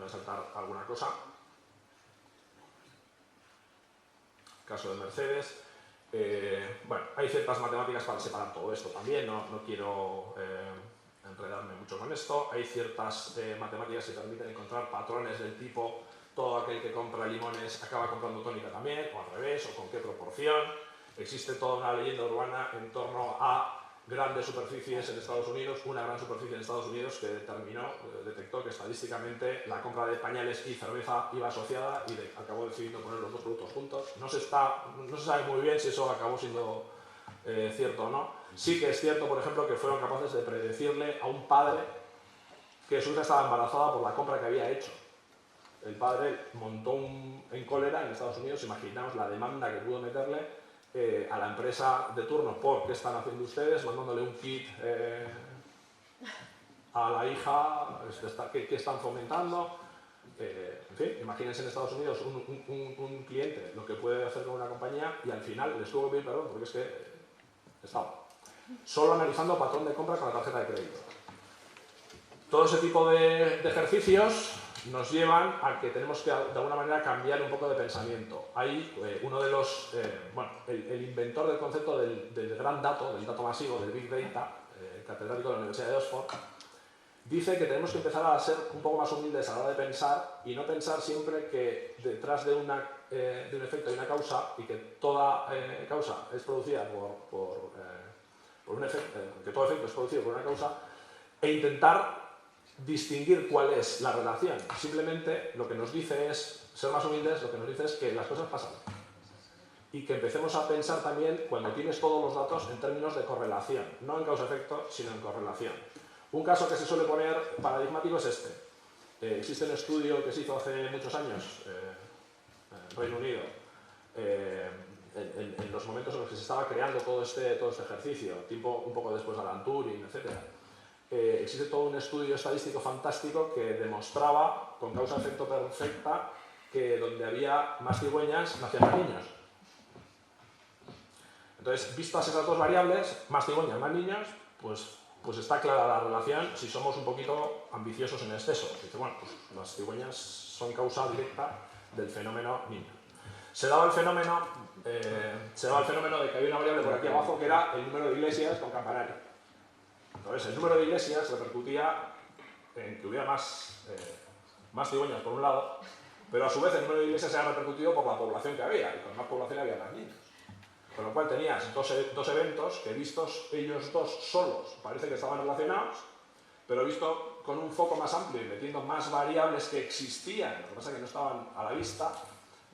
saltar alguna cosa. Caso de Mercedes. Hay ciertas matemáticas para separar todo esto también, no quiero enredarme mucho con esto. Hay ciertas matemáticas que permiten encontrar patrones del tipo todo aquel que compra limones acaba comprando tónica también, o al revés, o con qué proporción. Existe toda una leyenda urbana en torno a grandes superficies en Estados Unidos, una gran superficie en Estados Unidos que detectó que estadísticamente la compra de pañales y cerveza iba asociada y acabó decidiendo poner los dos productos juntos. No se sabe muy bien si eso acabó siendo cierto o no. Sí que es cierto, por ejemplo, que fueron capaces de predecirle a un padre que su hija estaba embarazada por la compra que había hecho. El padre montó en cólera en Estados Unidos, imaginaos la demanda que pudo meterle a la empresa de turno por qué están haciendo ustedes, mandándole un kit a la hija, qué están fomentando. En fin, imagínense en Estados Unidos un cliente lo que puede hacer con una compañía y al final les tuvo que pedir perdón porque es que estaba solo analizando patrón de compra con la tarjeta de crédito. Todo ese tipo de ejercicios nos llevan a que tenemos que de alguna manera cambiar un poco de pensamiento. Hay uno de los, el inventor del concepto del gran dato, del dato masivo, del Big Data, catedrático de la Universidad de Oxford, dice que tenemos que empezar a ser un poco más humildes a la hora de pensar y no pensar siempre que detrás de un efecto hay una causa y que toda causa es producida por un efecto, que todo efecto es producido por una causa, e intentar distinguir cuál es la relación. Simplemente lo que nos dice es, ser más humildes, lo que nos dice es que las cosas pasan. Y que empecemos a pensar también, cuando tienes todos los datos, en términos de correlación. No en causa-efecto, sino en correlación. Un caso que se suele poner paradigmático es este. Existe un estudio que se hizo hace muchos años en Reino Unido, en los momentos en los que se estaba creando todo este ejercicio, un poco después de Alan Turing, etc. Existe todo un estudio estadístico fantástico que demostraba, con causa-efecto perfecta, que donde había más cigüeñas, nacían más niños. Entonces, vistas esas dos variables, más cigüeñas, más niños, pues pues está clara la relación si somos un poquito ambiciosos en exceso. Dice, bueno, pues las cigüeñas son causa directa del fenómeno niño. Se daba el fenómeno de que había una variable por aquí abajo que era el número de iglesias con campanario. Entonces, el número de iglesias repercutía en que hubiera más cigüeñas por un lado, pero a su vez el número de iglesias era repercutido por la población que había, y con más población había más niños. Con lo cual tenías dos eventos que vistos ellos dos solos parece que estaban relacionados, pero visto con un foco más amplio y metiendo más variables que existían, lo que pasa es que no estaban a la vista,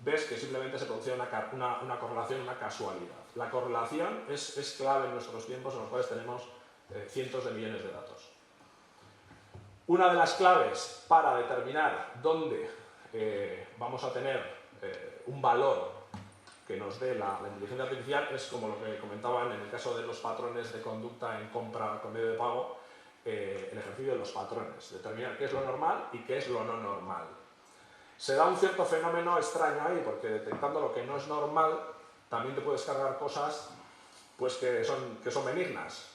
ves que simplemente se producía una correlación, una casualidad. La correlación es clave en nuestros tiempos en los cuales tenemos cientos de millones de datos. Una de las claves para determinar dónde vamos a tener un valor que nos dé la inteligencia artificial es como lo que comentaban en el caso de los patrones de conducta en compra con medio de pago, el ejercicio de los patrones, determinar qué es lo normal y qué es lo no normal. Se da un cierto fenómeno extraño ahí, porque detectando lo que no es normal, también te puedes cargar cosas pues, que son benignas.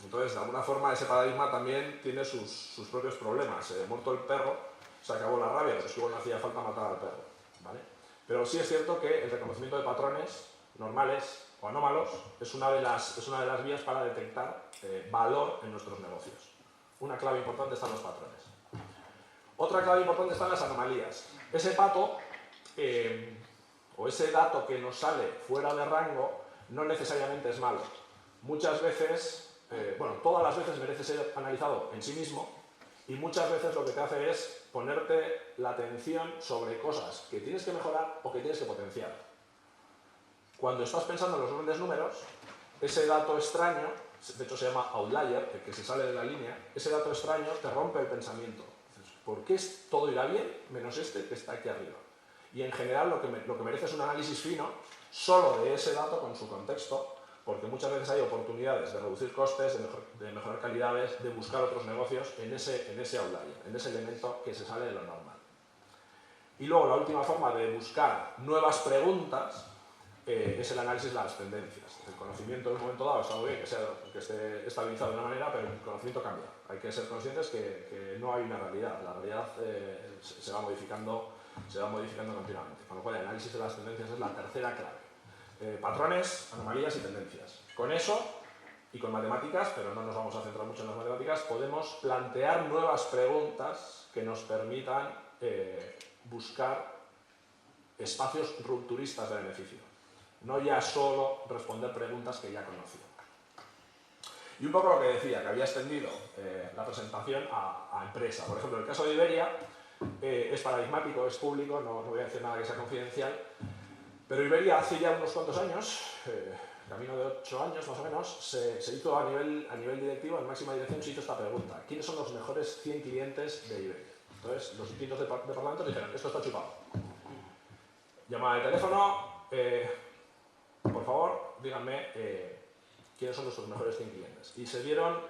Entonces, de alguna forma, ese paradigma también tiene sus propios problemas. Muerto el perro, se acabó la rabia, pero es que igual no hacía falta matar al perro, ¿vale? Pero sí es cierto que el reconocimiento de patrones normales o anómalos es una de las vías para detectar valor en nuestros negocios. Una clave importante están los patrones. Otra clave importante están las anomalías. Ese pato o ese dato que nos sale fuera de rango no necesariamente es malo. Muchas veces, todas las veces merece ser analizado en sí mismo y muchas veces lo que te hace es ponerte la atención sobre cosas que tienes que mejorar o que tienes que potenciar. Cuando estás pensando en los grandes números, ese dato extraño, de hecho se llama outlier, el que se sale de la línea, ese dato extraño te rompe el pensamiento. ¿Por qué todo irá bien menos este que está aquí arriba? Y en general lo que merece es un análisis fino solo de ese dato con su contexto, porque muchas veces hay oportunidades de reducir costes, de mejorar calidades, de buscar otros negocios en ese outlier, en ese elemento que se sale de lo normal. Y luego la última forma de buscar nuevas preguntas es el análisis de las tendencias. El conocimiento en un momento dado está muy bien que esté estabilizado de una manera, pero el conocimiento cambia. Hay que ser conscientes que no hay una realidad. La realidad se va modificando continuamente. Con lo cual el análisis de las tendencias es la tercera clave. Patrones, anomalías y tendencias. Con eso y con matemáticas, pero no nos vamos a centrar mucho en las matemáticas, podemos plantear nuevas preguntas que nos permitan buscar espacios rupturistas de beneficio. No ya solo responder preguntas que ya conocía. Y un poco lo que decía, que había extendido la presentación a empresa. Por ejemplo, el caso de Iberia es paradigmático, es público, no voy a decir nada que sea confidencial, pero Iberia hace ya unos cuantos años, camino de 8 años más o menos, se hizo a nivel directivo, en máxima dirección, se hizo esta pregunta: ¿quiénes son los mejores 100 clientes de Iberia? Entonces, los distintos departamentos dijeron: esto está chupado. Llamada de teléfono, por favor, díganme quiénes son nuestros mejores 100 clientes. Y se dieron,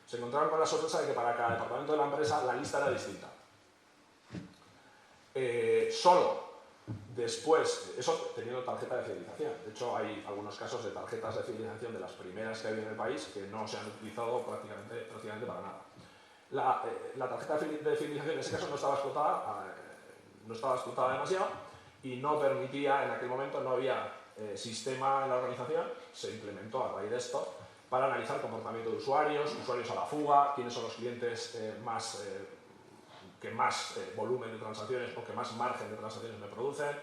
se encontraron con la sorpresa de que para cada departamento de la empresa la lista era distinta. Solo después, eso teniendo tarjeta de fidelización. De hecho, hay algunos casos de tarjetas de fidelización de las primeras que había en el país que no se han utilizado prácticamente para nada. La tarjeta de fidelización en ese caso no estaba explotada demasiado y no permitía, en aquel momento no había sistema en la organización, se implementó a raíz de esto para analizar comportamiento de usuarios a la fuga, quiénes son los clientes que más volumen de transacciones o que más margen de transacciones me producen,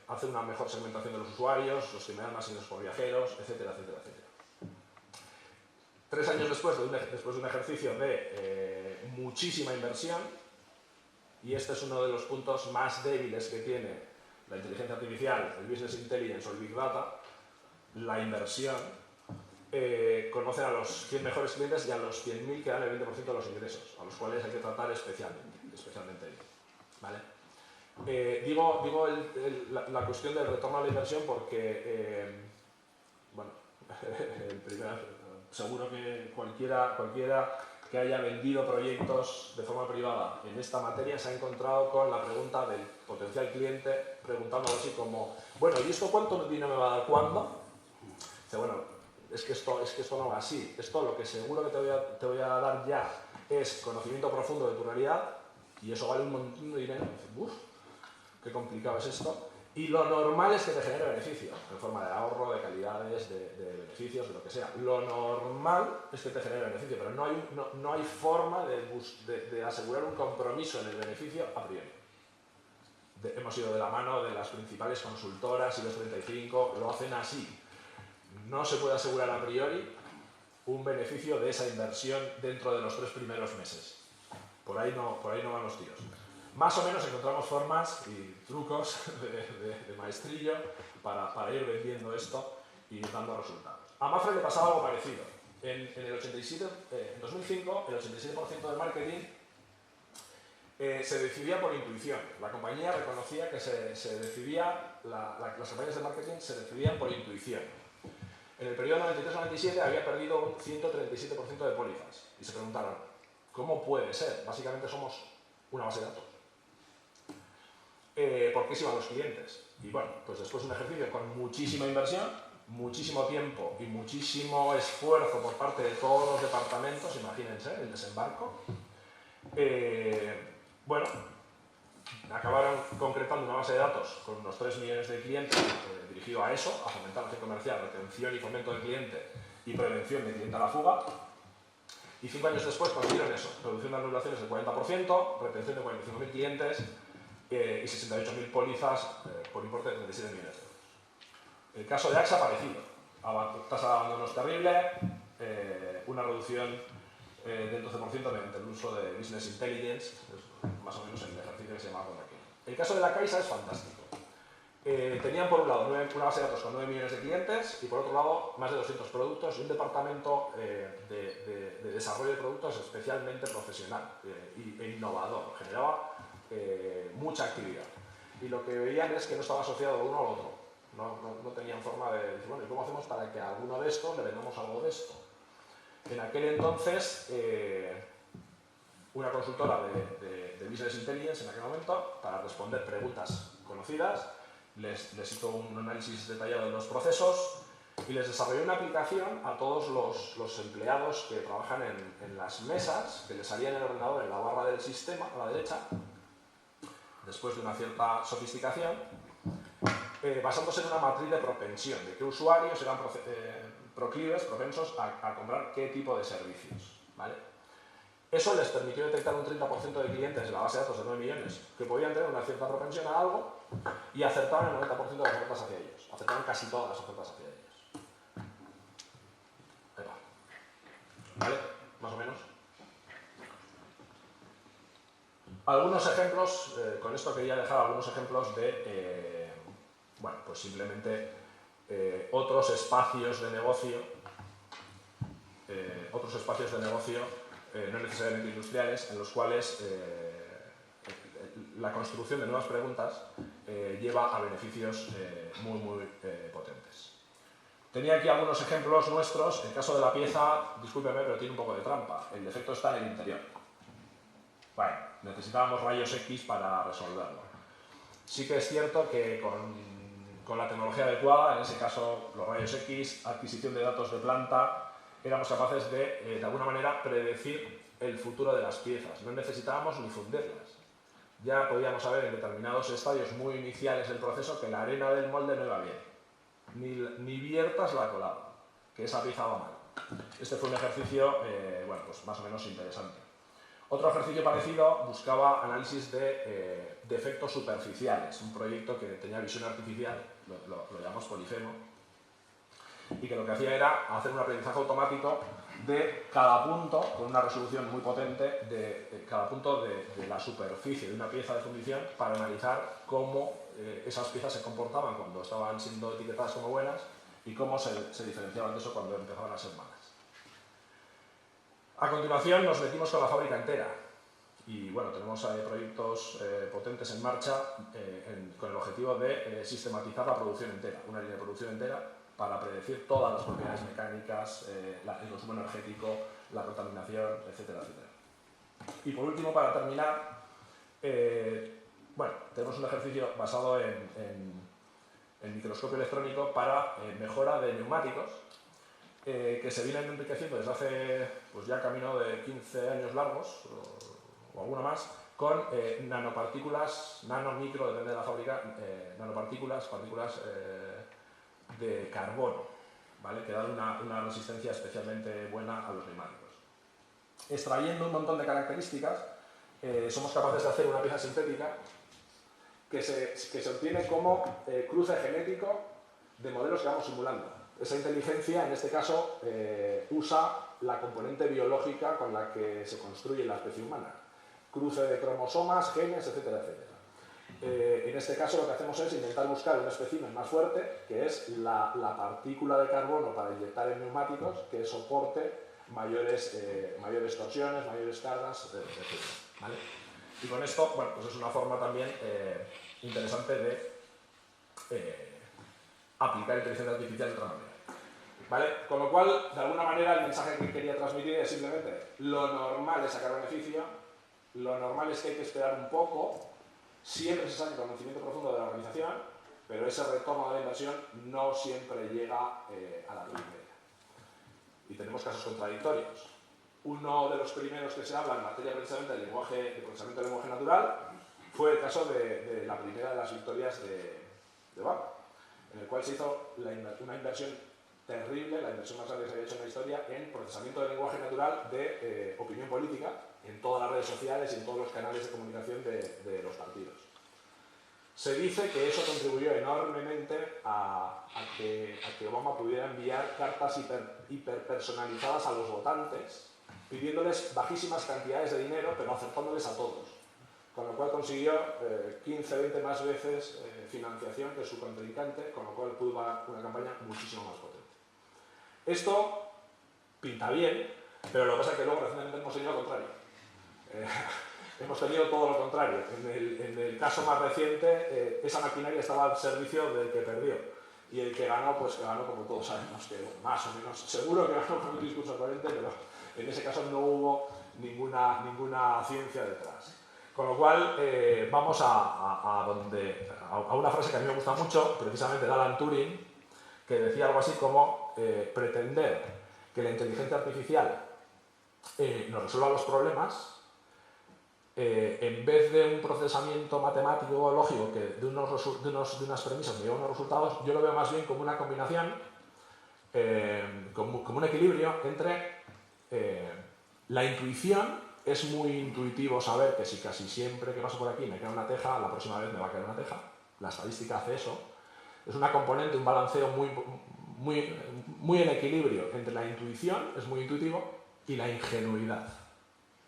hacer una mejor segmentación de los usuarios, los que me dan más ingresos por viajeros, etcétera, etcétera, etcétera. 3 años después de un ejercicio de muchísima inversión, y este es uno de los puntos más débiles que tiene la inteligencia artificial, el business intelligence o el big data, la inversión, conocen a los 100 mejores clientes y a los 100.000 que dan el 20% de los ingresos, a los cuales hay que tratar especialmente bien. ¿Vale? Digo la cuestión del retorno a la inversión porque, seguro que cualquiera que haya vendido proyectos de forma privada en esta materia se ha encontrado con la pregunta del potencial cliente preguntando algo así como: bueno, ¿y esto cuánto dinero me va a dar cuándo? Dice, bueno, es que esto no va así. Esto lo que seguro que te voy a dar ya es conocimiento profundo de tu realidad y eso vale un montón de dinero. Uf, qué complicado es esto. Y lo normal es que te genere beneficios, en forma de ahorro, de calidades, de beneficios, de lo que sea. Lo normal es que te genere beneficio, pero no hay forma de asegurar un compromiso en el beneficio a priori. Hemos ido de la mano de las principales consultoras y los 35, lo hacen así. No se puede asegurar a priori un beneficio de esa inversión dentro de los 3 primeros meses. Por ahí no van los tiros. Más o menos encontramos formas y trucos de maestrillo para ir vendiendo esto y dando resultados. A Mapfre le pasaba algo parecido. En 2005, el 87% del marketing se decidía por intuición. La compañía reconocía que las campañas de marketing se decidían por intuición. En el periodo 93-97 había perdido un 137% de pólizas. Y se preguntaron, ¿cómo puede ser? Básicamente somos una base de datos. ¿Por qué se iban los clientes? Y bueno, pues después de un ejercicio con muchísima inversión, muchísimo tiempo y muchísimo esfuerzo por parte de todos los departamentos, imagínense, el desembarco, bueno, acabaron concretando una base de datos con unos 3 millones de clientes dirigido a eso, a fomentar la acción comercial, retención y fomento del cliente y prevención de cliente a la fuga. Y 5 años después consiguieron eso, reducción de anulaciones del 40%, retención de 45.000 clientes y 68.000 pólizas por importe de 37 millones de euros. El caso de AXA parecido, tasa de abandono es terrible, una reducción del 12% mediante el uso de Business Intelligence, es más o menos el ejercicio que se llama aquí. El caso de la Caixa es fantástico. Tenían por un lado una base de datos con 9 millones de clientes y por otro lado más de 200 productos y un departamento de desarrollo de productos especialmente profesional e innovador. Generaba mucha actividad. Y lo que veían es que no estaba asociado uno al otro. No tenían forma de decir, bueno, ¿y cómo hacemos para que a alguno de estos le vendamos algo de esto? En aquel entonces, una consultora de Business Intelligence en aquel momento, para responder preguntas conocidas, les hizo un análisis detallado de los procesos y les desarrolló una aplicación a todos los empleados que trabajan en las mesas, que les salía en el ordenador en la barra del sistema, a la derecha, después de una cierta sofisticación, basándose en una matriz de propensión, de qué usuarios eran propensos a comprar qué tipo de servicios, ¿vale? Eso les permitió detectar un 30% de clientes de la base de datos de 9 millones que podían tener una cierta propensión a algo y acertaban el 90% de las ofertas hacia ellos. Acertaban casi todas las ofertas hacia ellos. ¿Vale? Más o menos. Algunos ejemplos, con esto quería dejar algunos ejemplos de, bueno, pues simplemente otros espacios de negocio, no necesariamente industriales, en los cuales la construcción de nuevas preguntas lleva a beneficios muy potentes. Tenía aquí algunos ejemplos nuestros. El caso de la pieza, discúlpeme, pero tiene un poco de trampa. El defecto está en el interior. Bueno, necesitábamos rayos X para resolverlo. Sí que es cierto que con la tecnología adecuada, en ese caso los rayos X, adquisición de datos de planta, éramos capaces de alguna manera, predecir el futuro de las piezas. No necesitábamos ni fundirlas. Ya podíamos saber en determinados estadios muy iniciales del proceso que la arena del molde no iba bien. Ni Viertas la colaba, que esa pieza va mal. Este fue un ejercicio, bueno, pues más o menos interesante. Otro ejercicio parecido buscaba análisis de defectos superficiales, un proyecto que tenía visión artificial, lo llamamos Polifemo, y que lo que hacía era hacer un aprendizaje automático de cada punto, con una resolución muy potente, de cada punto de la superficie de una pieza de fundición para analizar cómo esas piezas se comportaban cuando estaban siendo etiquetadas como buenas y cómo se diferenciaban de eso cuando empezaban a ser malas. A continuación nos metimos con la fábrica entera y bueno, tenemos proyectos potentes en marcha con el objetivo de sistematizar la producción entera, una línea de producción entera para predecir todas las propiedades mecánicas, el consumo energético, la contaminación, etcétera, etcétera. Y por último, para terminar, bueno, tenemos un ejercicio basado en microscopio electrónico para mejora de neumáticos. que se vienen enriqueciendo desde hace pues ya camino de 15 años largos, o alguna más, con nanopartículas, nanomicro, depende de la fábrica, nanopartículas, partículas de carbono, ¿vale? Que dan una resistencia especialmente buena a los neumáticos. Extrayendo un montón de características, somos capaces de hacer una pieza sintética que se obtiene como cruce genético de modelos que vamos simulando. Esa inteligencia, en este caso, usa la componente biológica con la que se construye la especie humana. Cruce de cromosomas, genes, etcétera, etcétera. En este caso lo que hacemos es intentar buscar un espécimen más fuerte, que es la partícula de carbono para inyectar en neumáticos que soporte mayores torsiones, mayores cargas, etc. ¿Vale? Y con esto, bueno, pues es una forma también interesante de aplicar inteligencia artificial de otra manera. ¿Vale? Con lo cual, de alguna manera, el mensaje que quería transmitir es simplemente lo normal es sacar beneficio, lo normal es que hay que esperar un poco, siempre se saca conocimiento profundo de la organización, pero ese retorno de la inversión no siempre llega a la primera. Y tenemos casos contradictorios. Uno de los primeros que se habla en materia precisamente de procesamiento del lenguaje natural fue el caso de la primera de las victorias de Obama, en el cual se hizo una inversión terrible, la inversión más grande que se había hecho en la historia, en procesamiento del lenguaje natural de opinión política, en todas las redes sociales y en todos los canales de comunicación de los partidos. Se dice que eso contribuyó enormemente a que Obama pudiera enviar cartas hiperpersonalizadas a los votantes, pidiéndoles bajísimas cantidades de dinero, pero acertándoles a todos. Con lo cual consiguió 15, 20 más veces financiación que su contrincante, con lo cual pudo dar una campaña muchísimo más potente. Esto pinta bien, pero lo que pasa es que luego recientemente hemos tenido lo contrario. Hemos tenido todo lo contrario. En el caso más reciente, esa maquinaria estaba al servicio del que perdió. Y el que ganó, pues que ganó como todos sabemos, que más o menos, seguro que ganó con un discurso coherente, pero en ese caso no hubo ninguna ciencia detrás. Con lo cual, vamos a una frase que a mí me gusta mucho, precisamente de Alan Turing, que decía algo así como pretender que la inteligencia artificial nos resuelva los problemas, en vez de un procesamiento matemático o lógico que de unas premisas me lleva a unos resultados, yo lo veo más bien como una combinación, como un equilibrio entre la intuición. Es muy intuitivo saber que si casi siempre que paso por aquí me cae una teja, la próxima vez me va a caer una teja. La estadística hace eso. Es una componente, un balanceo muy en equilibrio entre la intuición, es muy intuitivo, y la ingenuidad.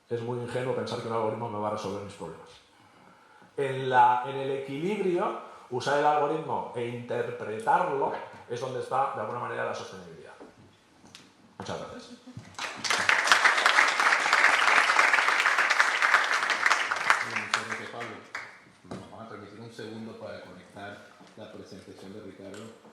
Es muy ingenuo pensar que un algoritmo me va a resolver mis problemas. En el equilibrio, usar el algoritmo e interpretarlo es donde está, de alguna manera, la sostenibilidad. Muchas gracias. Muchas gracias, Pablo. Nos vamos a permitir un segundo para conectar la presentación de Ricardo.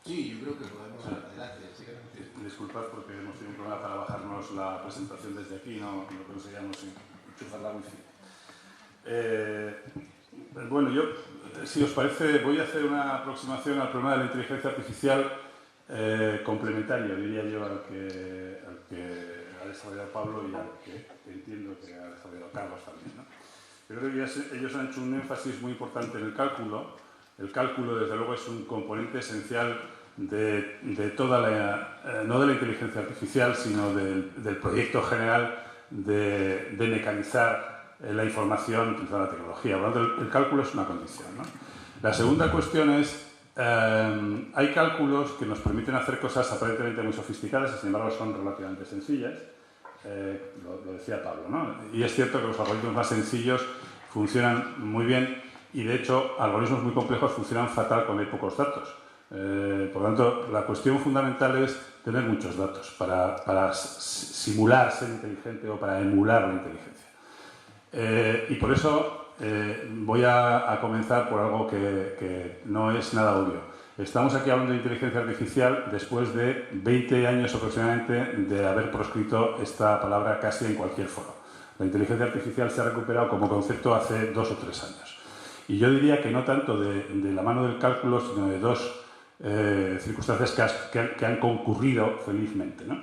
Sí, yo creo que podemos adelante. Disculpad porque hemos tenido un problema para bajarnos la presentación desde aquí, no conseguíamos enchufar la wifi. Bueno, yo, si os parece, voy a hacer una aproximación al problema de la inteligencia artificial complementario, diría yo, al que ha desarrollado Pablo y al que entiendo que ha desarrollado Carlos también, ¿no? Yo creo que ellos han hecho un énfasis muy importante en el cálculo. El cálculo, desde luego, es un componente esencial de toda no de la inteligencia artificial, sino del proyecto general de mecanizar la información utilizando la tecnología. Por lo tanto, el cálculo es una condición, ¿no? La segunda cuestión es, hay cálculos que nos permiten hacer cosas aparentemente muy sofisticadas y, sin embargo, son relativamente sencillas. Lo decía Pablo, ¿no? Y es cierto que los algoritmos más sencillos funcionan muy bien y, de hecho, algoritmos muy complejos funcionan fatal cuando hay pocos datos. Por lo tanto, la cuestión fundamental es tener muchos datos para simular ser inteligente o para emular la inteligencia. Y por eso voy a comenzar por algo que no es nada obvio. Estamos aquí hablando de inteligencia artificial después de 20 años aproximadamente de haber proscrito esta palabra casi en cualquier foro. La inteligencia artificial se ha recuperado como concepto hace 2 o 3 años. Y yo diría que no tanto de la mano del cálculo, sino de dos circunstancias que han concurrido felizmente, ¿no?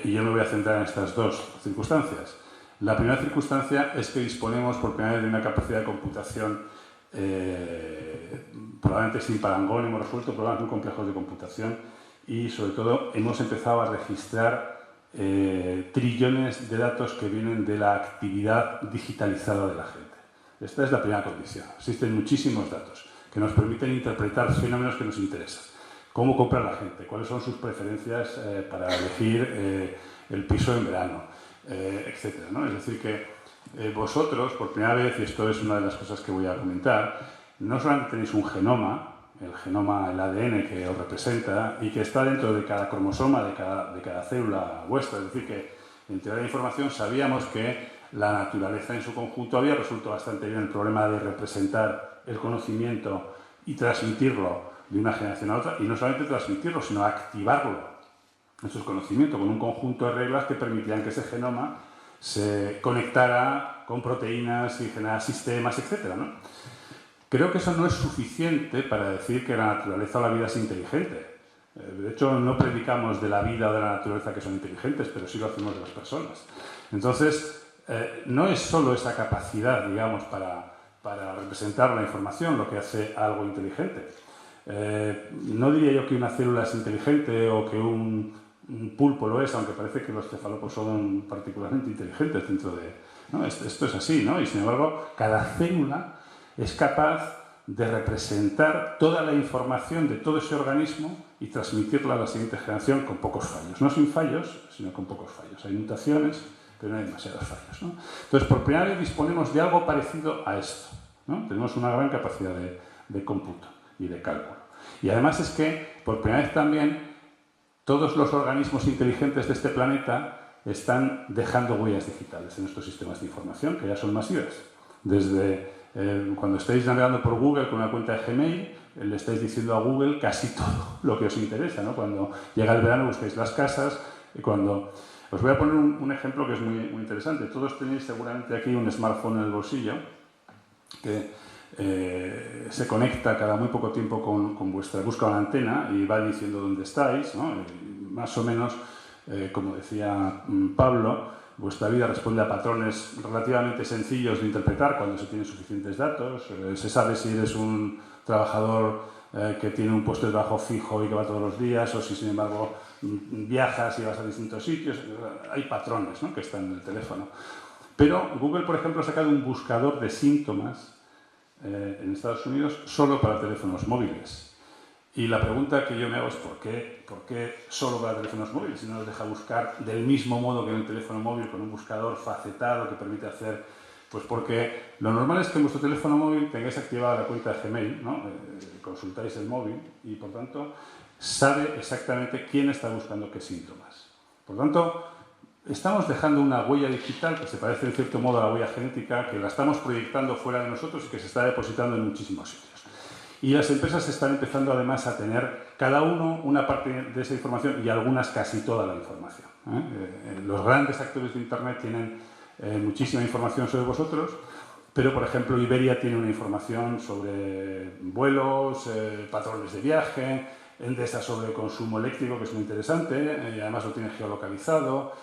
Y yo me voy a centrar en estas dos circunstancias. La primera circunstancia es que disponemos por primera vez de una capacidad de computación probablemente sin parangón, hemos resuelto problemas muy complejos de computación y sobre todo hemos empezado a registrar trillones de datos que vienen de la actividad digitalizada de la gente. Esta es la primera condición. Existen muchísimos datos que nos permiten interpretar fenómenos que nos interesan. Cómo compra la gente, cuáles son sus preferencias para elegir el piso en verano, etc., ¿no? Es decir, que vosotros, por primera vez, y esto es una de las cosas que voy a comentar, no solamente tenéis un genoma, el ADN que os representa y que está dentro de cada cromosoma de cada célula vuestra, es decir, que en teoría de información sabíamos que la naturaleza en su conjunto había resuelto bastante bien el problema de representar el conocimiento y transmitirlo de una generación a otra, y no solamente transmitirlo, sino activarlo en sus conocimientos con un conjunto de reglas que permitían que ese genoma se conectara con proteínas y generara sistemas, etc., ¿no? Creo que eso no es suficiente para decir que la naturaleza o la vida es inteligente. De hecho, no predicamos de la vida o de la naturaleza que son inteligentes, pero sí lo hacemos de las personas. Entonces, no es solo esa capacidad, digamos, para representar la información lo que hace algo inteligente. No diría yo que una célula es inteligente o que un pulpo lo es, aunque parece que los cefalópodos son particularmente inteligentes dentro de... ¿no? Esto es así, ¿no? Y sin embargo, cada célula es capaz de representar toda la información de todo ese organismo y transmitirla a la siguiente generación con pocos fallos. No sin fallos, sino con pocos fallos. Hay mutaciones, pero no hay demasiados fallos, ¿no? Entonces, por primera vez disponemos de algo parecido a esto, ¿no? Tenemos una gran capacidad de cómputo y de cálculo. Y además es que, por primera vez también, todos los organismos inteligentes de este planeta están dejando huellas digitales en nuestros sistemas de información, que ya son masivas. Desde cuando estáis navegando por Google con una cuenta de Gmail, le estáis diciendo a Google casi todo lo que os interesa, ¿no? Cuando llega el verano buscáis las casas y cuando... Os voy a poner un ejemplo que es muy interesante. Todos tenéis seguramente aquí un smartphone en el bolsillo que se conecta cada muy poco tiempo con vuestra... busca una antena y va diciendo dónde estáis, ¿no? Más o menos, como decía Pablo, vuestra vida responde a patrones relativamente sencillos de interpretar cuando se tienen suficientes datos. Se sabe si eres un trabajador que tiene un puesto de trabajo fijo y que va todos los días, o si, sin embargo, viajas y vas a distintos sitios. Hay patrones, ¿no?, que están en el teléfono. Pero Google, por ejemplo, ha sacado un buscador de síntomas en Estados Unidos solo para teléfonos móviles. Y la pregunta que yo me hago es ¿por qué solo para teléfonos móviles? Si no nos deja buscar del mismo modo que en el teléfono móvil, con un buscador facetado que permite hacer... Pues porque lo normal es que en vuestro teléfono móvil tengáis activada la cuenta de Gmail, ¿no? Consultáis el móvil y, por tanto, sabe exactamente quién está buscando qué síntomas. Por tanto, estamos dejando una huella digital que se parece en cierto modo a la huella genética, que la estamos proyectando fuera de nosotros y que se está depositando en muchísimos sitios. Y las empresas están empezando además a tener cada uno una parte de esa información y algunas casi toda la información. Los grandes actores de Internet tienen muchísima información sobre vosotros, pero por ejemplo Iberia tiene una información sobre vuelos, patrones de viaje, Endesa sobre consumo eléctrico, que es muy interesante, y además lo tiene geolocalizado.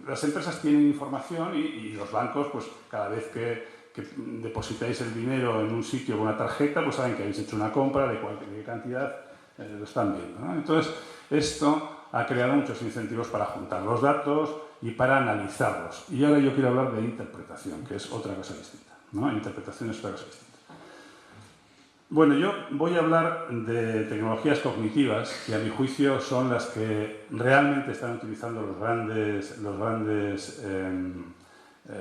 Las empresas tienen información y los bancos, pues cada vez que depositáis el dinero en un sitio con una tarjeta, pues saben que habéis hecho una compra, de qué cantidad, lo están viendo, ¿no? Entonces, esto ha creado muchos incentivos para juntar los datos y para analizarlos. Y ahora yo quiero hablar de interpretación, que es otra cosa distinta, ¿no? Interpretación es otra cosa distinta. Bueno, yo voy a hablar de tecnologías cognitivas, que a mi juicio son las que realmente están utilizando los grandes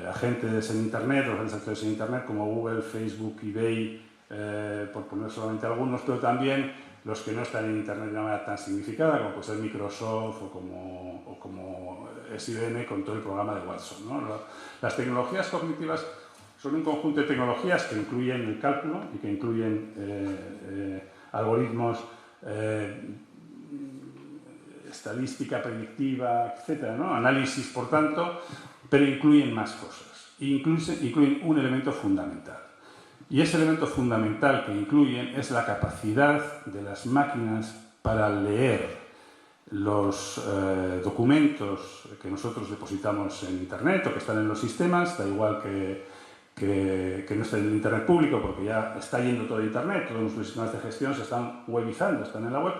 agentes en Internet, los grandes actores en Internet, como Google, Facebook, eBay, por poner solamente algunos, pero también los que no están en Internet de una manera tan significada, como puede ser Microsoft o como es IBM con todo el programa de Watson, ¿no? Las tecnologías cognitivas son un conjunto de tecnologías que incluyen el cálculo y que incluyen algoritmos, estadística predictiva, etcétera, ¿no? Análisis, por tanto, pero incluyen más cosas. Incluyen un elemento fundamental. Y ese elemento fundamental que incluyen es la capacidad de las máquinas para leer los documentos que nosotros depositamos en Internet o que están en los sistemas, da igual que no estén en Internet público, porque ya está yendo todo Internet, todos nuestros sistemas de gestión se están webizando, están en la web.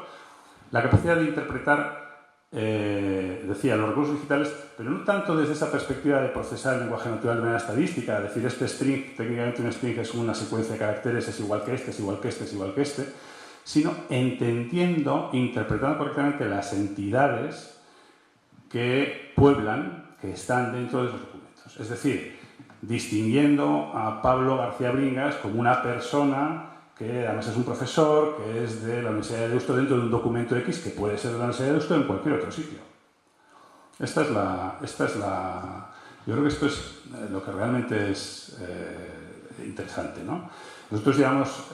La capacidad de interpretar, decía, los recursos digitales, pero no tanto desde esa perspectiva de procesar el lenguaje natural de manera estadística, es decir, este string, técnicamente un string es una secuencia de caracteres, es igual que este, es igual que este, es igual que este, sino entendiendo, interpretando correctamente las entidades que pueblan, que están dentro de los documentos. Es decir, distinguiendo a Pablo García Bringas como una persona que además es un profesor, que es de la Universidad de Deusto dentro de un documento X que puede ser de la Universidad de Deusto en cualquier otro sitio. Esta es la yo creo que esto es lo que realmente es interesante, ¿no? Nosotros llevamos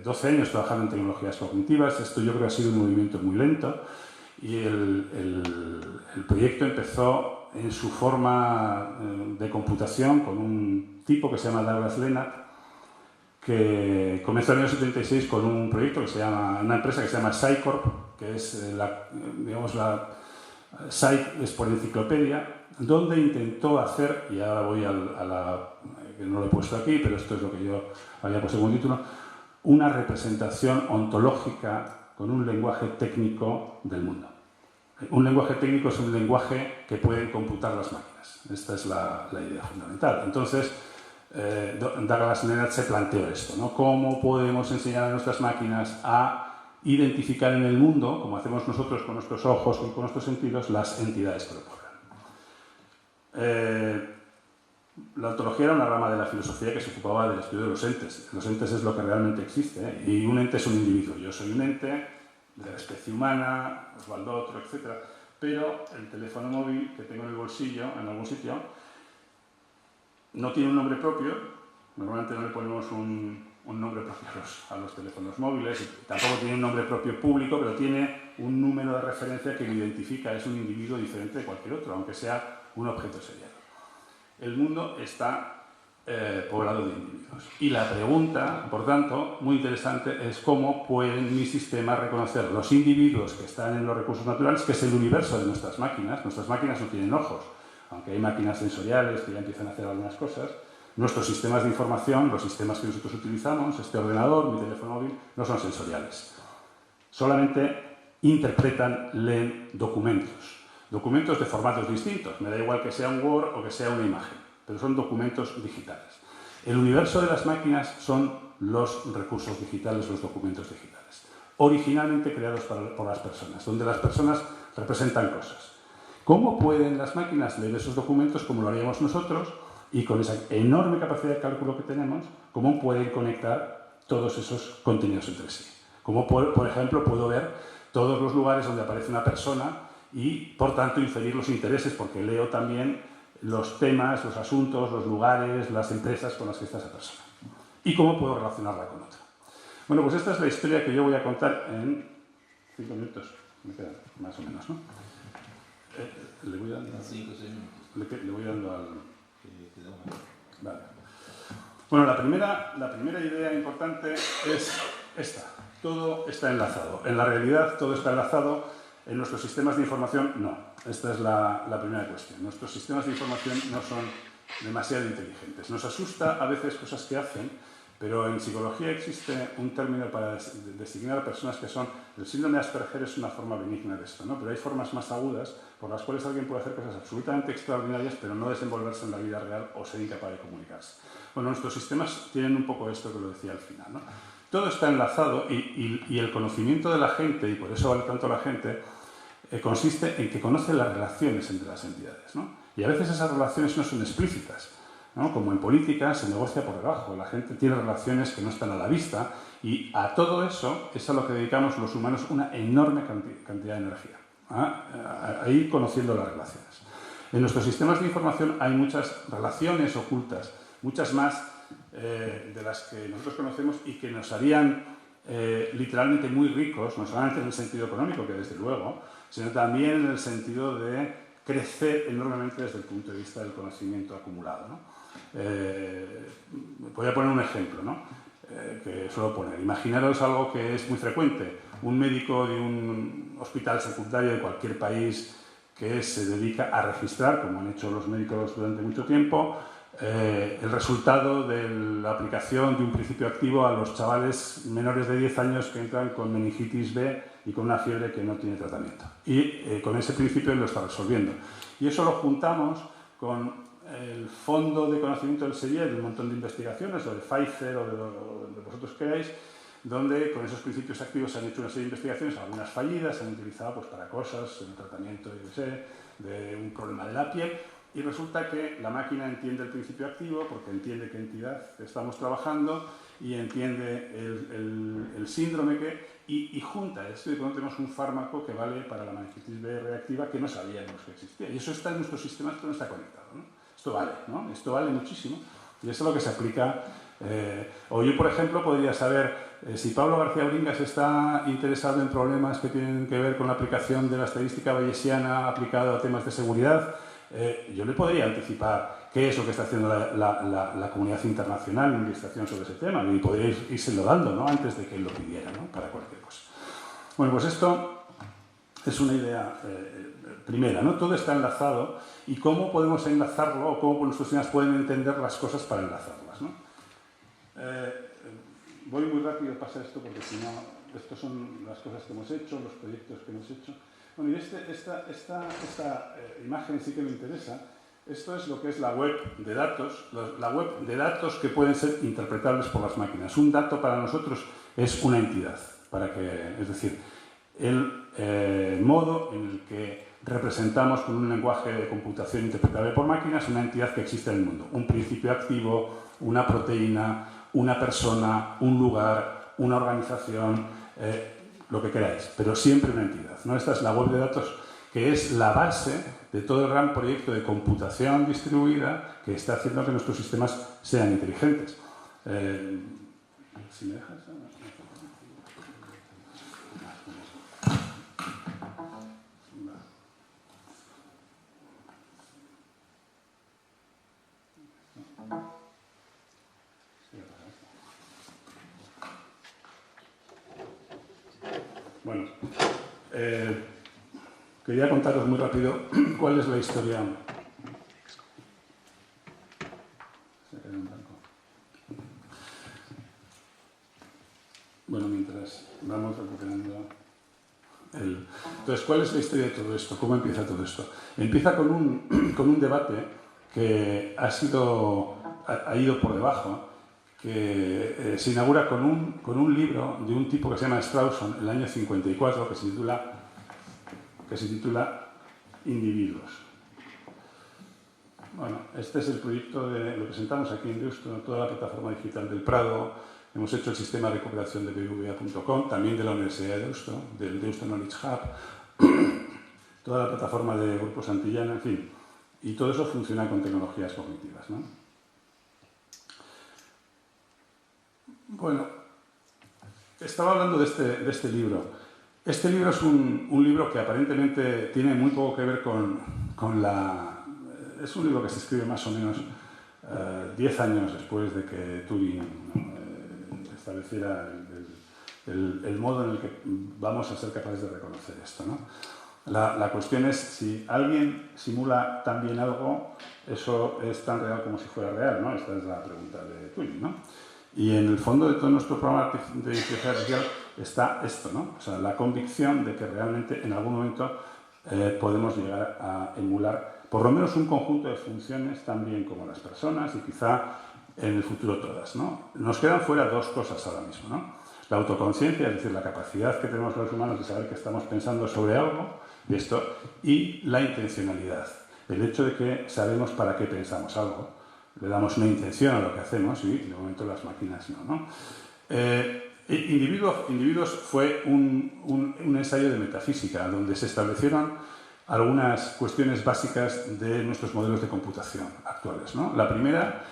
12 años trabajando en tecnologías cognitivas. Esto yo creo que ha sido un movimiento muy lento y el proyecto empezó en su forma de computación con un tipo que se llama Douglas Lennart, que comenzó en el año 76 con un proyecto que se llama, una empresa que se llama Sci-Corp, que es la Sci es por enciclopedia, donde intentó hacer, y ahora voy a la que no lo he puesto aquí, pero esto es lo que yo había puesto como título, una representación ontológica con un lenguaje técnico del mundo. Un lenguaje técnico es un lenguaje que pueden computar las máquinas. Esta es la idea fundamental. Entonces, Douglas Lennart se planteó esto, ¿no? ¿Cómo podemos enseñar a nuestras máquinas a identificar en el mundo, como hacemos nosotros con nuestros ojos y con nuestros sentidos, las entidades que lo pueblan? La ontología era una rama de la filosofía que se ocupaba del estudio de los entes. Los entes es lo que realmente existe, ¿eh? Y un ente es un individuo. Yo soy un ente de la especie humana, Osvaldo otro, etc. Pero el teléfono móvil que tengo en el bolsillo, en algún sitio, no tiene un nombre propio. Normalmente no le ponemos un nombre propio a los teléfonos móviles, y tampoco tiene un nombre propio público, pero tiene un número de referencia que lo identifica, es un individuo diferente de cualquier otro, aunque sea un objeto serial. El mundo está poblado de individuos. Y la pregunta, por tanto, muy interesante, es cómo pueden mis sistemas reconocer los individuos que están en los recursos naturales, que es el universo de nuestras máquinas. Nuestras máquinas no tienen ojos, aunque hay máquinas sensoriales que ya empiezan a hacer algunas cosas. Nuestros sistemas de información, los sistemas que nosotros utilizamos, este ordenador, mi teléfono móvil, no son sensoriales. Solamente interpretan, leen documentos. Documentos de formatos distintos. Me da igual que sea un Word o que sea una imagen, pero son documentos digitales. El universo de las máquinas son los recursos digitales, los documentos digitales, originalmente creados por las personas, donde las personas representan cosas. ¿Cómo pueden las máquinas leer esos documentos como lo haríamos nosotros? Y con esa enorme capacidad de cálculo que tenemos, ¿cómo pueden conectar todos esos contenidos entre sí? ¿Cómo, por ejemplo, puedo ver todos los lugares donde aparece una persona y, por tanto, inferir los intereses, porque leo también los temas, los asuntos, los lugares, las empresas con las que está esa persona? ¿Y cómo puedo relacionarla con otra? Bueno, pues esta es la historia que yo voy a contar en 5 minutos. Me quedan más o menos, ¿no? Le voy dando, 5 o 6 minutos. Le voy dando al... Vale. Bueno, la primera idea importante es esta. Todo está enlazado. En la realidad todo está enlazado. En nuestros sistemas de información no. Esta es la primera cuestión. Nuestros sistemas de información no son demasiado inteligentes. Nos asusta a veces cosas que hacen, pero en psicología existe un término para designar a personas que son... El síndrome de Asperger es una forma benigna de esto, ¿no? Pero hay formas más agudas por las cuales alguien puede hacer cosas absolutamente extraordinarias, pero no desenvolverse en la vida real o ser incapaz de comunicarse. Bueno, nuestros sistemas tienen un poco esto que lo decía al final, ¿no? Todo está enlazado y el conocimiento de la gente, y por eso vale tanto la gente, consiste en que conoce las relaciones entre las entidades, ¿no? Y a veces esas relaciones no son explícitas. ¿no? Como en política se negocia por debajo, la gente tiene relaciones que no están a la vista y a todo eso es a lo que dedicamos los humanos una enorme cantidad de energía, a ir conociendo las relaciones. En nuestros sistemas de información hay muchas relaciones ocultas, muchas más de las que nosotros conocemos y que nos harían literalmente muy ricos, no solamente en el sentido económico, que desde luego, sino también en el sentido de crecer enormemente desde el punto de vista del conocimiento acumulado, ¿no? Voy a poner un ejemplo, ¿no? Que suelo poner. Imaginaros algo que es muy frecuente. Un médico de un hospital secundario de cualquier país que se dedica a registrar, como han hecho los médicos durante mucho tiempo, el resultado de la aplicación de un principio activo a los chavales menores de 10 años que entran con meningitis B y con una fiebre que no tiene tratamiento. Y con ese principio lo está resolviendo. Y eso lo juntamos con el fondo de conocimiento del CSIE, de un montón de investigaciones, o de Pfizer, o de donde vosotros queráis, donde con esos principios activos se han hecho una serie de investigaciones, algunas fallidas, se han utilizado pues, para cosas, en el tratamiento de un problema de la piel, y resulta que la máquina entiende el principio activo porque entiende qué entidad estamos trabajando y entiende el síndrome y junta esto y tenemos un fármaco que vale para la meningitis B reactiva que no sabíamos que existía. Y eso está en nuestros sistemas, pero no está conectado, ¿no? Esto vale, ¿no? Esto vale muchísimo y eso es lo que se aplica. O yo, por ejemplo, podría saber si Pablo García Bringas está interesado en problemas que tienen que ver con la aplicación de la estadística bayesiana aplicada a temas de seguridad. Yo le podría anticipar qué es lo que está haciendo la comunidad internacional en investigación sobre ese tema y podría írselo dando, ¿no? Antes de que él lo pidiera, ¿no? Para cualquier cosa. Bueno, pues esto es una idea primera, ¿no? Todo está enlazado y cómo podemos enlazarlo o cómo nuestros sistemas pueden entender las cosas para enlazarlas, ¿no? Voy muy rápido, pasa esto porque si no, estas son las cosas que hemos hecho, los proyectos que hemos hecho. Bueno, y esta imagen sí que me interesa. Esto es lo que es la web de datos, la web de datos que pueden ser interpretables por las máquinas. Un dato para nosotros es una entidad, es decir, el modo en el que representamos con un lenguaje de computación interpretable por máquinas una entidad que existe en el mundo. Un principio activo, una proteína, una persona, un lugar, una organización, lo que queráis, pero siempre una entidad, ¿no? Esta es la web de datos que es la base de todo el gran proyecto de computación distribuida que está haciendo que nuestros sistemas sean inteligentes. Si me dejas... Bueno, quería contaros muy rápido cuál es la historia. Bueno, mientras vamos recuperando Entonces, ¿cuál es la historia de todo esto? ¿Cómo empieza todo esto? Empieza con un debate que ha ido por debajo, que se inaugura con un libro de un tipo que se llama Strawson, en el año 54, que se titula Individuos. Bueno, este es el proyecto lo presentamos aquí en Deusto, toda la plataforma digital del Prado. Hemos hecho el sistema de recuperación de BBVA.com, también de la Universidad de Deusto, del Deusto Knowledge Hub, toda la plataforma de Grupo Santillana, en fin. Y todo eso funciona con tecnologías cognitivas, ¿no? Bueno, estaba hablando de este libro. Este libro es un libro que aparentemente tiene muy poco que ver con la... Es un libro que se escribe más o menos 10 años después de que Turing estableciera el modo en el que vamos a ser capaces de reconocer esto, ¿no? La cuestión es si alguien simula tan bien algo, eso es tan real como si fuera real, ¿no? Esta es la pregunta de Turing, ¿no? Y en el fondo de todo nuestro programa de inteligencia artificial está esto, ¿no? O sea, la convicción de que realmente en algún momento podemos llegar a emular por lo menos un conjunto de funciones tan bien como las personas y quizá en el futuro todas, ¿no? Nos quedan fuera dos cosas ahora mismo, ¿no? La autoconciencia, es decir, la capacidad que tenemos los humanos de saber que estamos pensando sobre algo, y la intencionalidad, el hecho de que sabemos para qué pensamos algo. le damos una intención a lo que hacemos y de momento las máquinas no. Individuos fue un ensayo de metafísica donde se establecieron algunas cuestiones básicas de nuestros modelos de computación actuales, ¿no? La primera,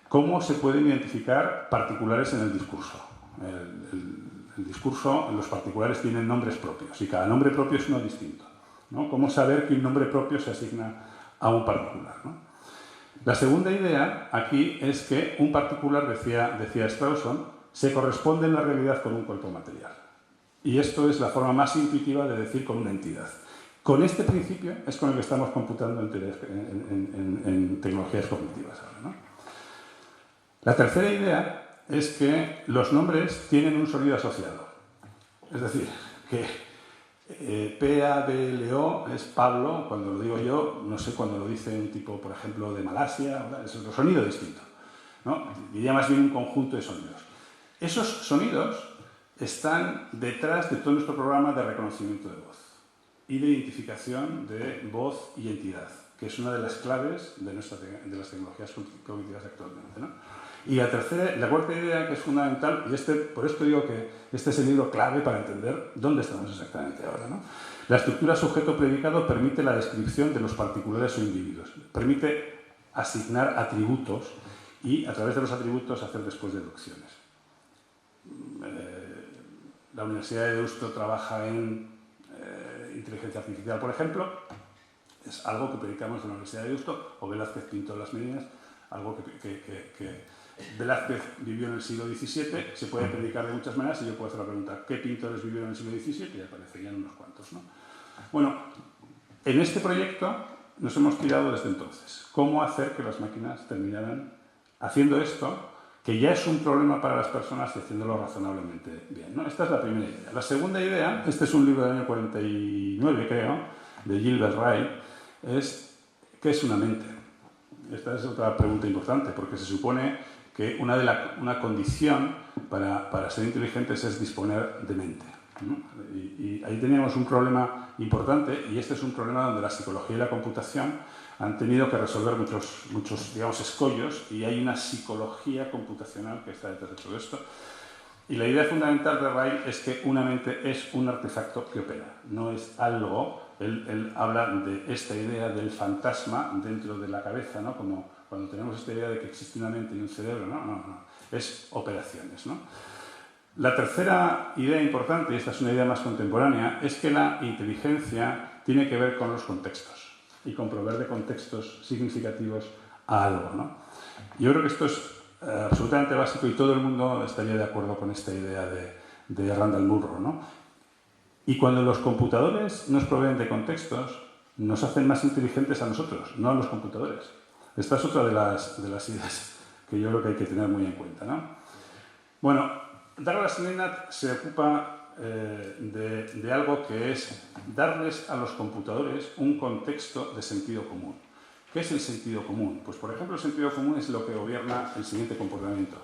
cómo se pueden identificar particulares en el discurso. El discurso, los particulares tienen nombres propios y cada nombre propio es uno distinto, ¿no? Cómo saber que un nombre propio se asigna a un particular, ¿no? La segunda idea aquí es que un particular, decía Strawson, se corresponde en la realidad con un cuerpo material. Y esto es la forma más intuitiva de decir con una entidad. Con este principio es con el que estamos computando en tecnologías cognitivas ahora, ¿no? La tercera idea es que los nombres tienen un sonido asociado. Es decir, que P-A-B-L-O es Pablo, cuando lo digo yo, no sé cuando lo dice un tipo, por ejemplo, de Malasia, es otro sonido distinto, ¿no? Diría más bien un conjunto de sonidos. Esos sonidos están detrás de todo nuestro programa de reconocimiento de voz y de identificación de voz y entidad, que es una de las claves de las tecnologías cognitivas actualmente, ¿no? Y la cuarta idea, que es fundamental, y por esto digo que este es el libro clave para entender dónde estamos exactamente ahora, ¿no? La estructura sujeto-predicado permite la descripción de los particulares o individuos, permite asignar atributos y a través de los atributos hacer después deducciones. La Universidad de Deusto trabaja en inteligencia artificial, por ejemplo, es algo que predicamos en la Universidad de Deusto, o Velázquez pintó las medidas, algo que Velázquez vivió en el siglo XVII, se puede predicar de muchas maneras y yo puedo hacer la pregunta, ¿qué pintores vivieron en el siglo XVII? Y aparecerían unos cuantos, ¿no? Bueno, en este proyecto nos hemos tirado desde entonces. ¿Cómo hacer que las máquinas terminaran haciendo esto, que ya es un problema para las personas y haciéndolo razonablemente bien, ¿no? Esta es la primera idea. La segunda idea, este es un libro del año 49, creo, de Gilbert Wright, es ¿qué es una mente? Esta es otra pregunta importante, porque se supone que una condición para ser inteligentes es disponer de mente, ¿no? Y ahí teníamos un problema importante, y este es un problema donde la psicología y la computación han tenido que resolver muchos digamos, escollos, y hay una psicología computacional que está detrás de todo esto. Y la idea fundamental de Wright es que una mente es un artefacto que opera, no es algo. Él habla de esta idea del fantasma dentro de la cabeza, ¿no? Como cuando tenemos esta idea de que existe una mente y un cerebro, no, es operaciones, ¿no? La tercera idea importante, y esta es una idea más contemporánea, es que la inteligencia tiene que ver con los contextos y con proveer de contextos significativos a algo, ¿no? Yo creo que esto es absolutamente básico y todo el mundo estaría de acuerdo con esta idea de Randall Munroe, ¿no? Y cuando los computadores nos proveen de contextos, nos hacen más inteligentes a nosotros, no a los computadores. Esta es otra de las ideas que yo creo que hay que tener muy en cuenta, ¿no? Bueno, Douglas Lennart se ocupa de algo que es darles a los computadores un contexto de sentido común. ¿Qué es el sentido común? Pues, por ejemplo, el sentido común es lo que gobierna el siguiente comportamiento.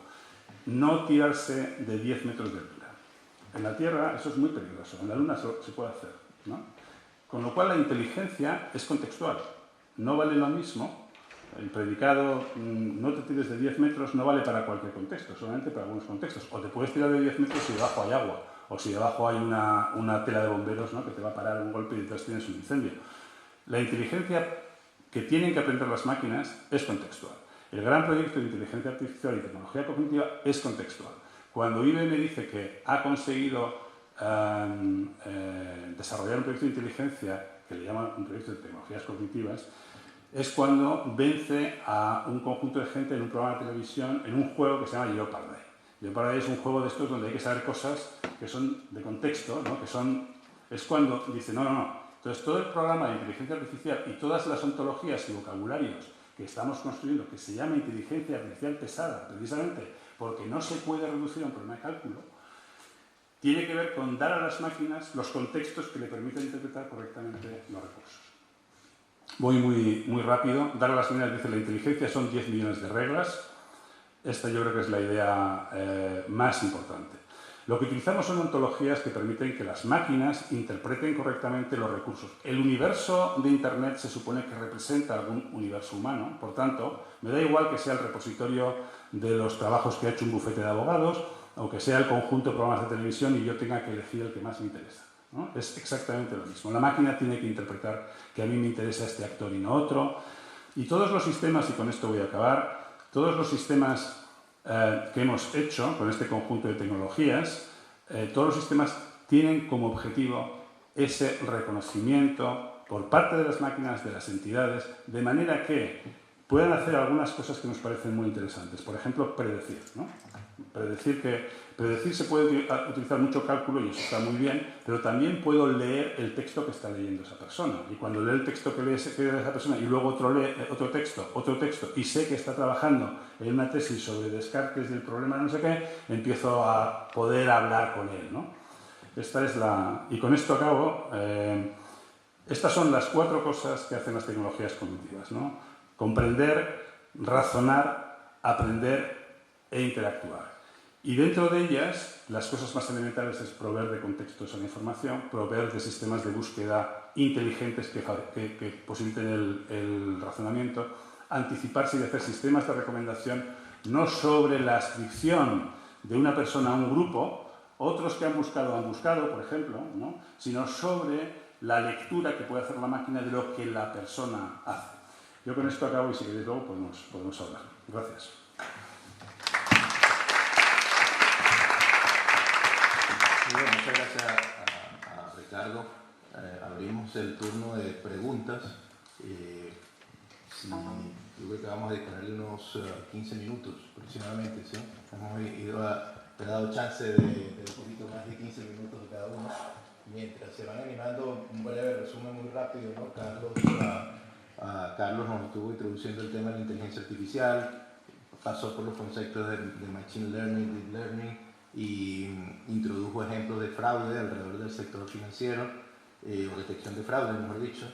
No tirarse de 10 metros de altura. En la Tierra eso es muy peligroso, en la Luna se puede hacer, ¿no? Con lo cual la inteligencia es contextual. No vale lo mismo, el predicado no te tires de 10 metros no vale para cualquier contexto, solamente para algunos contextos. O te puedes tirar de 10 metros si debajo hay agua, o si debajo hay una tela de bomberos, ¿no? Que te va a parar un golpe y detrás tienes un incendio. La inteligencia que tienen que aprender las máquinas es contextual. El gran proyecto de inteligencia artificial y tecnología cognitiva es contextual. Cuando IBM dice que ha conseguido desarrollar un proyecto de inteligencia que le llaman un proyecto de tecnologías cognitivas, es cuando vence a un conjunto de gente en un programa de televisión, en un juego que se llama Jeopardy. Jeopardy es un juego de estos donde hay que saber cosas que son de contexto, ¿no? Es cuando dice, no. Entonces todo el programa de inteligencia artificial y todas las ontologías y vocabularios que estamos construyendo, que se llama inteligencia artificial pesada, precisamente porque no se puede reducir a un problema de cálculo, tiene que ver con dar a las máquinas los contextos que le permiten interpretar correctamente los recursos. Voy muy rápido. Dar a las máquinas dice la inteligencia son 10 millones de reglas. Esta yo creo que es la idea más importante. Lo que utilizamos son ontologías que permiten que las máquinas interpreten correctamente los recursos. El universo de Internet se supone que representa algún universo humano, por tanto, me da igual que sea el repositorio de los trabajos que ha hecho un bufete de abogados o que sea el conjunto de programas de televisión y yo tenga que elegir el que más me interesa, ¿no? Es exactamente lo mismo. La máquina tiene que interpretar que a mí me interesa este actor y no otro. Y todos los sistemas, y con esto voy a acabar, todos los sistemas que hemos hecho con este conjunto de tecnologías, todos los sistemas tienen como objetivo ese reconocimiento por parte de las máquinas, de las entidades, de manera que puedan hacer algunas cosas que nos parecen muy interesantes. Por ejemplo, predecir, ¿no? Predecir se puede utilizar mucho cálculo y eso está muy bien, pero también puedo leer el texto que está leyendo esa persona. Y cuando leo el texto que lee esa persona y luego otro texto, y sé que está trabajando en una tesis sobre Descartes y el problema de no sé qué, empiezo a poder hablar con él, ¿no? Y con esto acabo. Estas son las 4 cosas que hacen las tecnologías cognitivas, ¿no? Comprender, razonar, aprender e interactuar. Y dentro de ellas, las cosas más elementales es proveer de contextos a la información, proveer de sistemas de búsqueda inteligentes que posibiliten el razonamiento, anticiparse y hacer sistemas de recomendación no sobre la adscripción de una persona a un grupo, otros que han buscado, por ejemplo, ¿no? Sino sobre la lectura que puede hacer la máquina de lo que la persona hace. Yo con esto acabo y si queréis luego podemos hablar. Gracias. Muy bien, muchas gracias a Ricardo. Abrimos el turno de preguntas. Yo creo que vamos a disponerle unos 15 minutos aproximadamente, ¿sí? He dado chance de un poquito más de 15 minutos de cada uno. Mientras se van animando, un breve resumen muy rápido, ¿no? Carlos nos estuvo introduciendo el tema de la inteligencia artificial, pasó por los conceptos de machine learning, deep learning, y introdujo ejemplos de fraude alrededor del sector financiero, o detección de fraude, mejor dicho.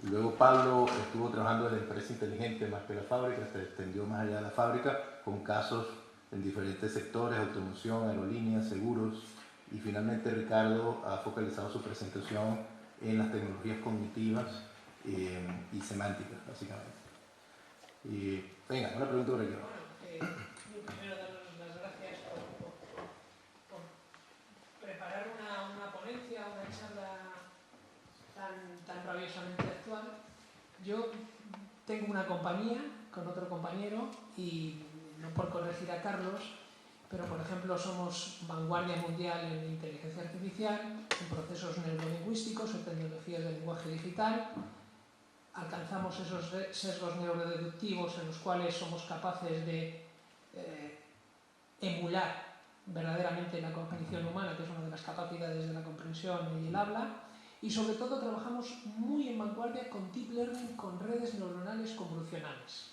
Luego Pablo estuvo trabajando en la empresa inteligente más que la fábrica, se extendió más allá de la fábrica, con casos en diferentes sectores, automoción, aerolíneas, seguros, y finalmente Ricardo ha focalizado su presentación en las tecnologías cognitivas y semánticas, básicamente. Venga, una pregunta por aquí. Yo primero daros las gracias por preparar una ponencia, una charla tan rabiosamente actual. Yo tengo una compañía con otro compañero y no por corregir a Carlos, pero por ejemplo somos vanguardia mundial en inteligencia artificial, en procesos neurolingüísticos, en tecnologías del lenguaje digital. Alcanzamos esos sesgos neurodeductivos en los cuales somos capaces de emular verdaderamente la cognición humana, que es una de las capacidades de la comprensión y el habla, y sobre todo trabajamos muy en vanguardia con deep learning, con redes neuronales convolucionales.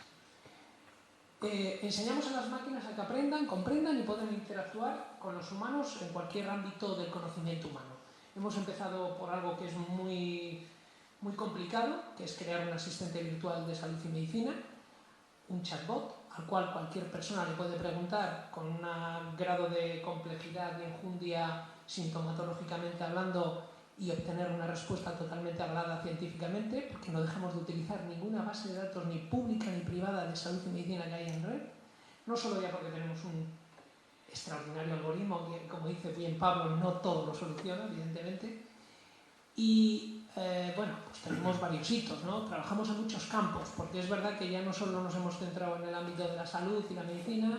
Enseñamos a las máquinas a que aprendan, comprendan y puedan interactuar con los humanos en cualquier ámbito del conocimiento humano. Hemos empezado por algo que es muy complicado, que es crear un asistente virtual de salud y medicina, un chatbot, al cual cualquier persona le puede preguntar con un grado de complejidad y enjundia sintomatológicamente hablando y obtener una respuesta totalmente avalada científicamente, porque no dejamos de utilizar ninguna base de datos ni pública ni privada de salud y medicina que hay en red, no solo ya porque tenemos un extraordinario algoritmo que, como dice bien Pablo, no todo lo soluciona, evidentemente, y bueno, pues tenemos varios hitos, ¿no? Trabajamos en muchos campos, porque es verdad que ya no solo nos hemos centrado en el ámbito de la salud y la medicina,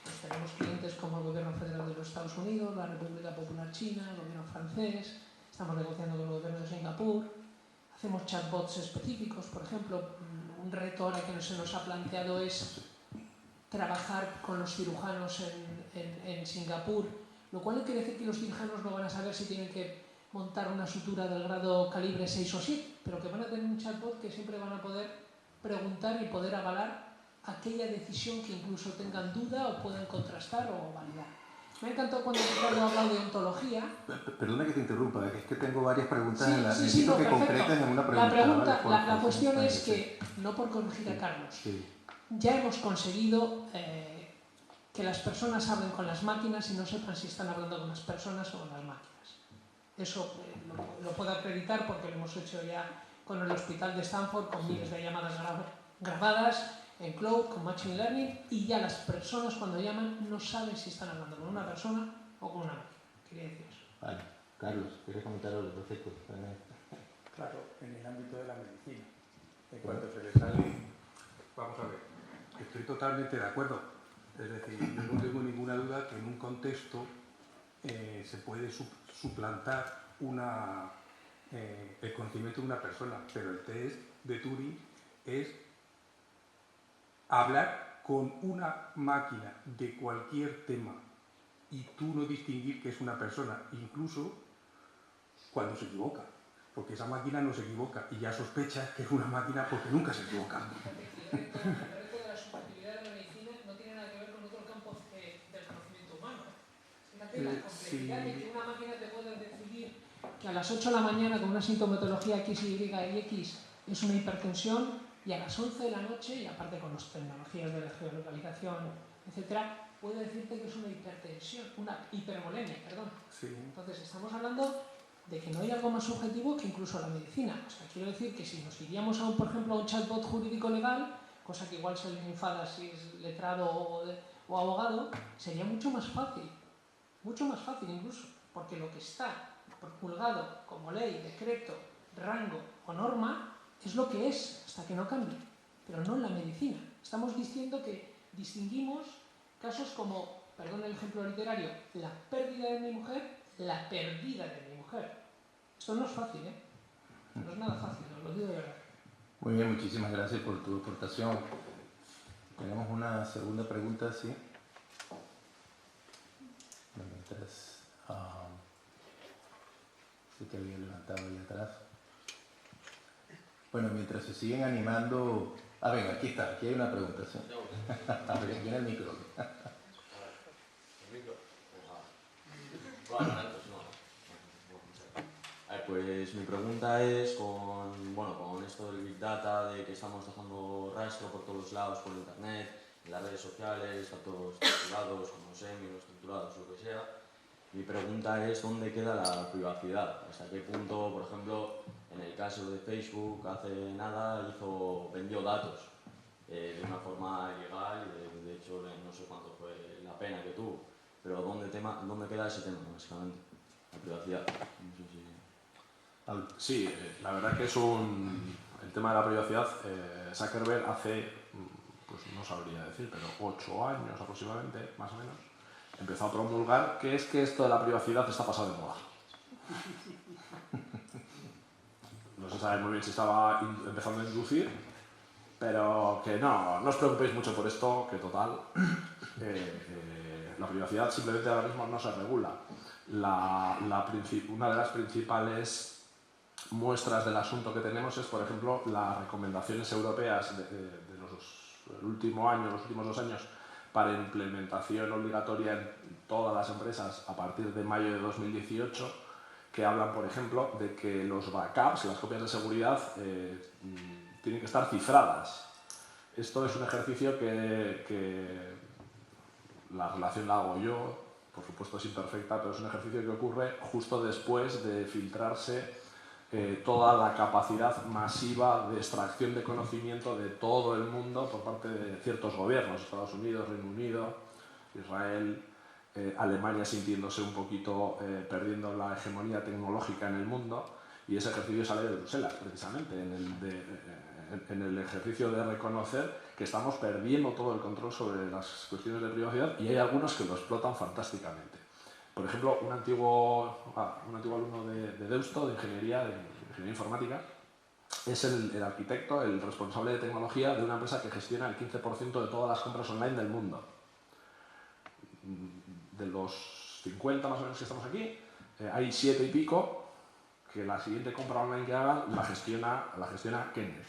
pues tenemos clientes como el Gobierno Federal de los Estados Unidos, la República Popular China, el Gobierno francés, estamos negociando con el Gobierno de Singapur, hacemos chatbots específicos, por ejemplo, un reto ahora que se nos ha planteado es trabajar con los cirujanos en Singapur, lo cual no quiere decir que los cirujanos no van a saber si tienen que montar una sutura del grado calibre 6 o 7, pero que van a tener un chatbot que siempre van a poder preguntar y poder avalar aquella decisión que incluso tengan duda o puedan contrastar o validar. Me ha encantado cuando Ricardo ha hablado de ontología. Perdona que te interrumpa, es que tengo varias preguntas Sí, en la... sí, necesito que perfecto. concretes en una pregunta. La cuestión es que, no por corregir a Carlos, ya hemos conseguido que que las personas hablen con las máquinas y no sepan si están hablando con las personas o con las máquinas. Eso lo puedo acreditar porque lo hemos hecho ya con el hospital de Stanford, con miles de llamadas grabadas en cloud, con Machine Learning, y ya las personas cuando llaman no saben si están hablando con una persona o con una máquina. Quería decir eso. Vale. Carlos, ¿quieres comentar algo perfecto? Claro, en el ámbito de la medicina. En cuanto se le sale, vamos a ver, estoy totalmente de acuerdo. Es decir, yo no tengo ninguna duda que en un contexto se puede suplantar el conocimiento de una persona, pero el test de Turing es hablar con una máquina de cualquier tema y tú no distinguir que es una persona, incluso cuando se equivoca, porque esa máquina no se equivoca y ya sospechas que es una máquina porque nunca se equivoca. El reto de la subjetividad de la medicina no tiene nada que ver con otro campo del conocimiento humano. Fíjate la complejidad de que una máquina te pueda decidir que a las 8 de la mañana con una sintomatología X, Y y X es una hipertensión, y a las 11 de la noche, y aparte con las tecnologías de la geolocalización, etcétera, puede decirte que es una hipertensión, una hipervolemia, perdón. Sí. Entonces estamos hablando de que no hay algo más subjetivo que incluso la medicina. O sea, quiero decir que si nos iríamos, por ejemplo, a un chatbot jurídico-legal, cosa que igual se les enfada si es letrado o abogado, sería mucho más fácil incluso, porque lo que está promulgado como ley, decreto, rango o norma es lo que es, hasta que no cambie, pero no en la medicina. Estamos diciendo que distinguimos casos como, perdón el ejemplo literario, la pérdida de mi mujer, la perdida de mi mujer. Esto no es fácil, ¿eh? No es nada fácil, os lo digo de verdad. Muy bien, muchísimas gracias por tu aportación. Tenemos una segunda pregunta, ¿sí? Mientras sí que había levantado ahí atrás. Bueno, mientras se siguen animando... Ah, venga, aquí está, aquí hay una pregunta, ¿sí? A ver, viene el micro. Pues mi pregunta es con esto del Big Data, de que estamos dejando rastro por todos lados, por internet, en las redes sociales, datos estructurados, como semi, no estructurados, lo que sea. Mi pregunta es dónde queda la privacidad, hasta qué punto, por ejemplo, en el caso de Facebook, hace nada vendió datos de una forma ilegal, y de hecho no sé cuánto fue la pena que tuvo, pero ¿dónde queda ese tema, básicamente? La privacidad. No sé si... Sí, la verdad que es el tema de la privacidad. Zuckerberg hace, pues no sabría decir, pero 8 años aproximadamente, más o menos, empezó a promulgar que esto de la privacidad está pasado de moda. No se sabe muy bien si estaba empezando a inducir, pero que no os preocupéis mucho por esto, que total, la privacidad simplemente ahora mismo no se regula. Una de las principales muestras del asunto que tenemos es, por ejemplo, las recomendaciones europeas de los últimos 2 años para implementación obligatoria en todas las empresas a partir de mayo de 2018, que hablan, por ejemplo, de que los backups, las copias de seguridad, tienen que estar cifradas. Esto es un ejercicio que la relación la hago yo, por supuesto es imperfecta, pero es un ejercicio que ocurre justo después de filtrarse toda la capacidad masiva de extracción de conocimiento de todo el mundo por parte de ciertos gobiernos, Estados Unidos, Reino Unido, Israel, Alemania sintiéndose un poquito perdiendo la hegemonía tecnológica en el mundo, y ese ejercicio sale de Bruselas, precisamente, en el ejercicio de reconocer que estamos perdiendo todo el control sobre las cuestiones de privacidad, y hay algunos que lo explotan fantásticamente. Por ejemplo, un antiguo alumno de Deusto, de ingeniería informática, es el arquitecto, el responsable de tecnología de una empresa que gestiona el 15% de todas las compras online del mundo. De los 50 más o menos que estamos aquí, hay 7 y pico que la siguiente compra online que hagan la gestiona Kenneth,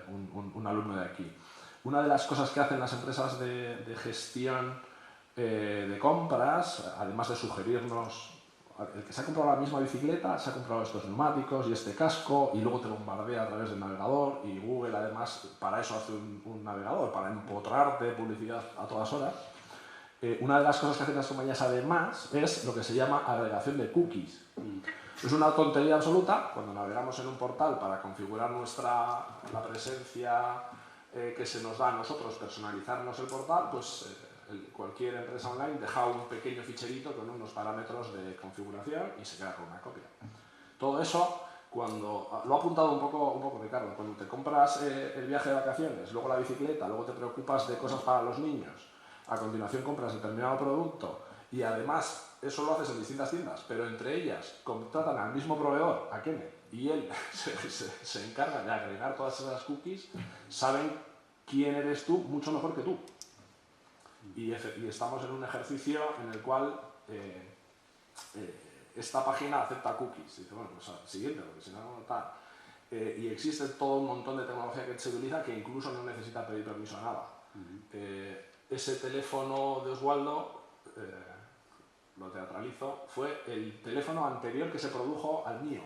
un alumno de aquí. Una de las cosas que hacen las empresas de gestión de compras, además de sugerirnos, el que se ha comprado la misma bicicleta, se ha comprado estos neumáticos y este casco, y luego te bombardea a través del navegador, y Google además para eso hace un navegador, para empotrarte publicidad a todas horas. una de las cosas que hacen las compañías además es lo que se llama agregación de cookies. Es una tontería absoluta cuando navegamos en un portal para configurar la presencia que se nos da a nosotros, personalizarnos el portal, pues cualquier empresa online deja un pequeño ficherito con unos parámetros de configuración y se queda con una copia. Todo eso, cuando lo ha apuntado un poco Ricardo, cuando te compras el viaje de vacaciones, luego la bicicleta, luego te preocupas de cosas para los niños, a continuación compras determinado producto y además eso lo haces en distintas tiendas, pero entre ellas contratan al mismo proveedor, a Kenneth, y él se encarga de agregar todas esas cookies, saben quién eres tú mucho mejor que tú. Y estamos en un ejercicio en el cual esta página acepta cookies. Y dice, bueno, pues siguiente, porque si no, tal. Y existe todo un montón de tecnología que se utiliza que incluso no necesita pedir permiso a nada. Ese teléfono de Oswaldo, lo teatralizo, fue el teléfono anterior que se produjo al mío.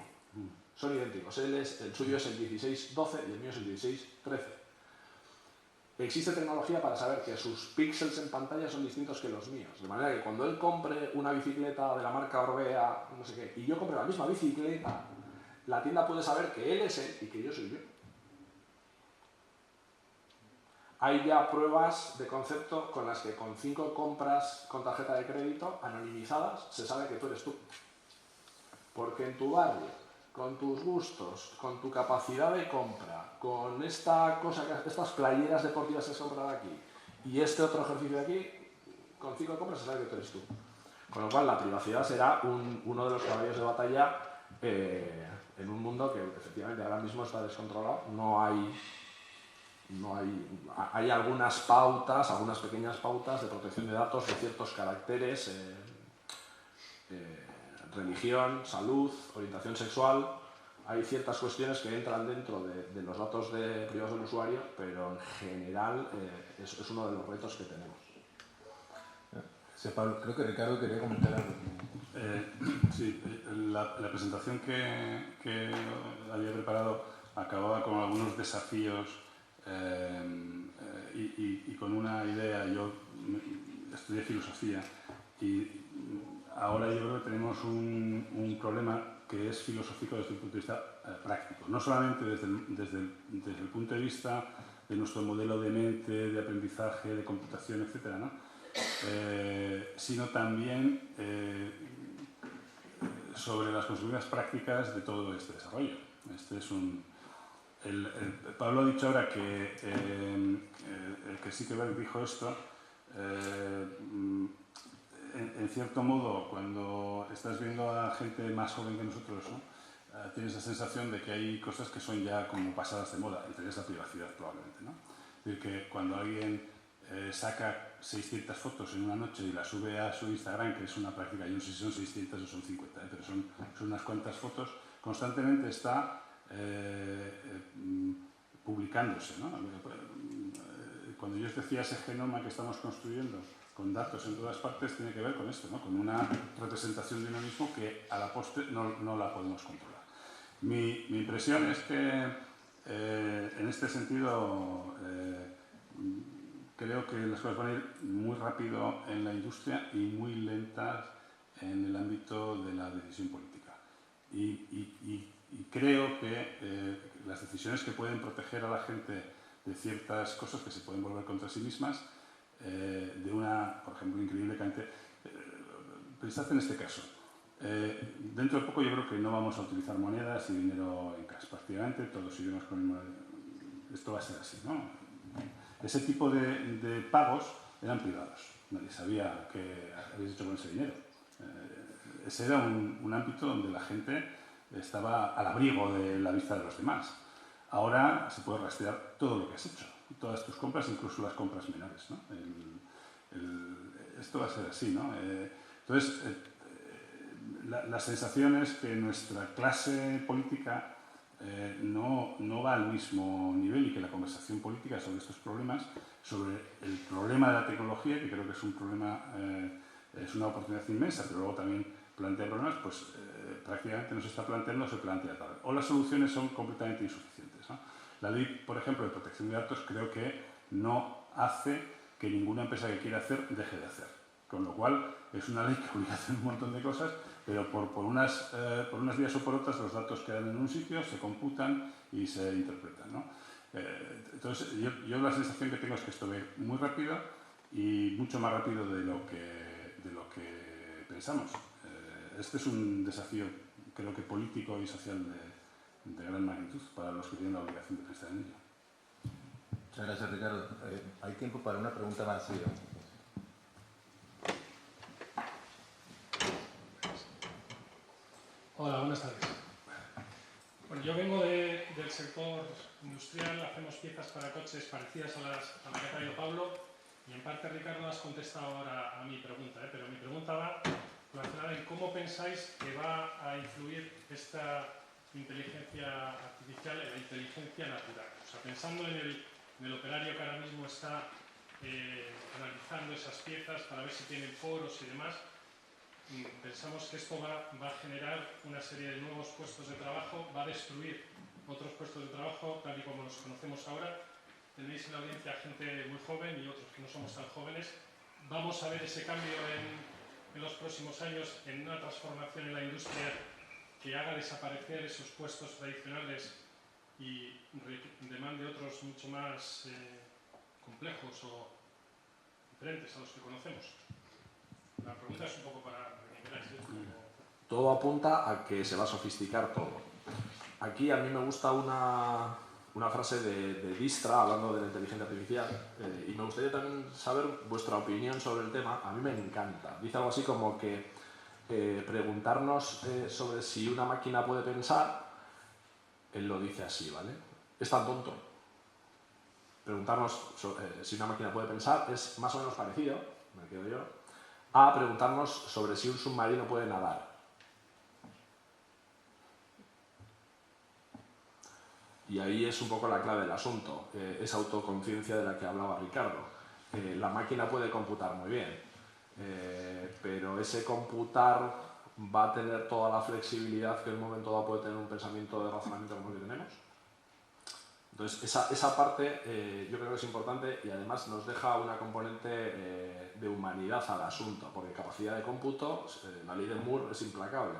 Son idénticos. El suyo es el 1612 y el mío es el 1613. Existe tecnología para saber que sus píxeles en pantalla son distintos que los míos. De manera que cuando él compre una bicicleta de la marca Orbea, no sé qué, y yo compre la misma bicicleta, la tienda puede saber que él es él y que yo soy yo. Hay ya pruebas de concepto con las que con 5 compras con tarjeta de crédito anonimizadas se sabe que tú eres tú. Porque en tu barrio, con tus gustos, con tu capacidad de compra, con estas playeras deportivas que has comprado aquí y este otro ejercicio de aquí, con 5 compras se sabe que tú eres tú. Con lo cual la privacidad será uno de los caballos de batalla en un mundo que efectivamente ahora mismo está descontrolado. Hay algunas pautas, algunas pequeñas pautas de protección de datos de ciertos caracteres, religión, salud, orientación sexual. Hay ciertas cuestiones que entran dentro de los datos privados del usuario, pero en general es uno de los retos que tenemos. Sí, Pablo, creo que Ricardo quería comentar algo. Sí, la presentación que había preparado acababa con algunos desafíos y con una idea. Yo estudié filosofía y ahora yo creo que tenemos un problema que es filosófico desde el punto de vista práctico, no solamente desde el punto de vista de nuestro modelo de mente, de aprendizaje, de computación, etcétera, ¿no? Sino también sobre las consecuencias prácticas de todo este desarrollo. Pablo ha dicho ahora que el que Zuckerberg dijo esto. En cierto modo, cuando estás viendo a gente más joven que nosotros, ¿no? Tienes la sensación de que hay cosas que son ya como pasadas de moda, entre ellas la privacidad probablemente, ¿no? Es decir, que cuando alguien saca 600 fotos en una noche y las sube a su Instagram, que es una práctica, yo no sé si son 600 o son 50, pero son unas cuantas fotos, constantemente está publicándose, ¿no? Cuando yo os decía ese genoma que estamos construyendo con datos en todas partes, tiene que ver con esto, ¿no? Con una representación de uno mismo que a la postre no la podemos controlar. Mi impresión es que en este sentido creo que las cosas van a ir muy rápido en la industria y muy lentas en el ámbito de la decisión política. Y creo que las decisiones que pueden proteger a la gente de ciertas cosas que se pueden volver contra sí mismas, de una, por ejemplo, increíble cantidad. Pensad en este caso. Dentro de poco yo creo que no vamos a utilizar monedas y dinero en cash. Prácticamente todos iremos con el moneda. Esto va a ser así, ¿no? Ese tipo de pagos eran privados. Nadie sabía qué habéis hecho con ese dinero. Ese era un ámbito donde la gente estaba al abrigo de la vista de los demás. Ahora se puede rastrear todo lo que has hecho. Todas tus compras, incluso las compras menores, ¿no? Esto va a ser así, ¿no? Entonces, la sensación es que nuestra clase política no va al mismo nivel y que la conversación política sobre estos problemas, sobre el problema de la tecnología, que creo que es un problema, es una oportunidad inmensa, pero luego también plantea problemas, pues prácticamente no se está planteando, se plantea tal. O las soluciones son completamente insuficientes, ¿no? La ley, por ejemplo, de protección de datos creo que no hace que ninguna empresa que quiera hacer deje de hacer. Con lo cual, es una ley que obliga a hacer un montón de cosas, pero por unas vías o por otras los datos quedan en un sitio, se computan y se interpretan, ¿no? Entonces, yo la sensación que tengo es que esto va muy rápido y mucho más rápido de lo que pensamos. Este es un desafío, creo que político y social de gran magnitud para los que tienen la obligación de pensar en ello. Muchas gracias, Ricardo. Hay tiempo para una pregunta más. Sí, hola, buenas tardes. Bueno, yo vengo del sector industrial, hacemos piezas para coches parecidas a la que ha traído Pablo, y en parte Ricardo has contestado ahora a mi pregunta, pero mi pregunta va relacionada en cómo pensáis que va a influir esta inteligencia artificial en la inteligencia natural. O sea, pensando en el operario que ahora mismo está analizando esas piezas para ver si tienen poros y demás, pensamos que esto va a generar una serie de nuevos puestos de trabajo, va a destruir otros puestos de trabajo tal y como los conocemos ahora. Tenéis en la audiencia gente muy joven y otros que no somos tan jóvenes. Vamos a ver ese cambio en los próximos años, en una transformación en la industria que haga desaparecer esos puestos tradicionales y demande otros mucho más complejos o diferentes a los que conocemos. La pregunta es un poco para que queráis. Todo apunta a que se va a sofisticar todo. Aquí a mí me gusta una frase de Dijkstra hablando de la inteligencia artificial y me gustaría también saber vuestra opinión sobre el tema. A mí me encanta. Dice algo así como que preguntarnos sobre si una máquina puede pensar, él lo dice así, ¿vale? Es tan tonto. Preguntarnos si una máquina puede pensar es más o menos parecido, me quedo yo, a preguntarnos sobre si un submarino puede nadar. Y ahí es un poco la clave del asunto, esa autoconciencia de la que hablaba Ricardo. La máquina puede computar muy bien, pero ese computar va a tener toda la flexibilidad que en un momento dado puede tener un pensamiento de razonamiento como el que tenemos. Entonces, esa parte yo creo que es importante y además nos deja una componente de humanidad al asunto, porque capacidad de cómputo, la ley de Moore es implacable.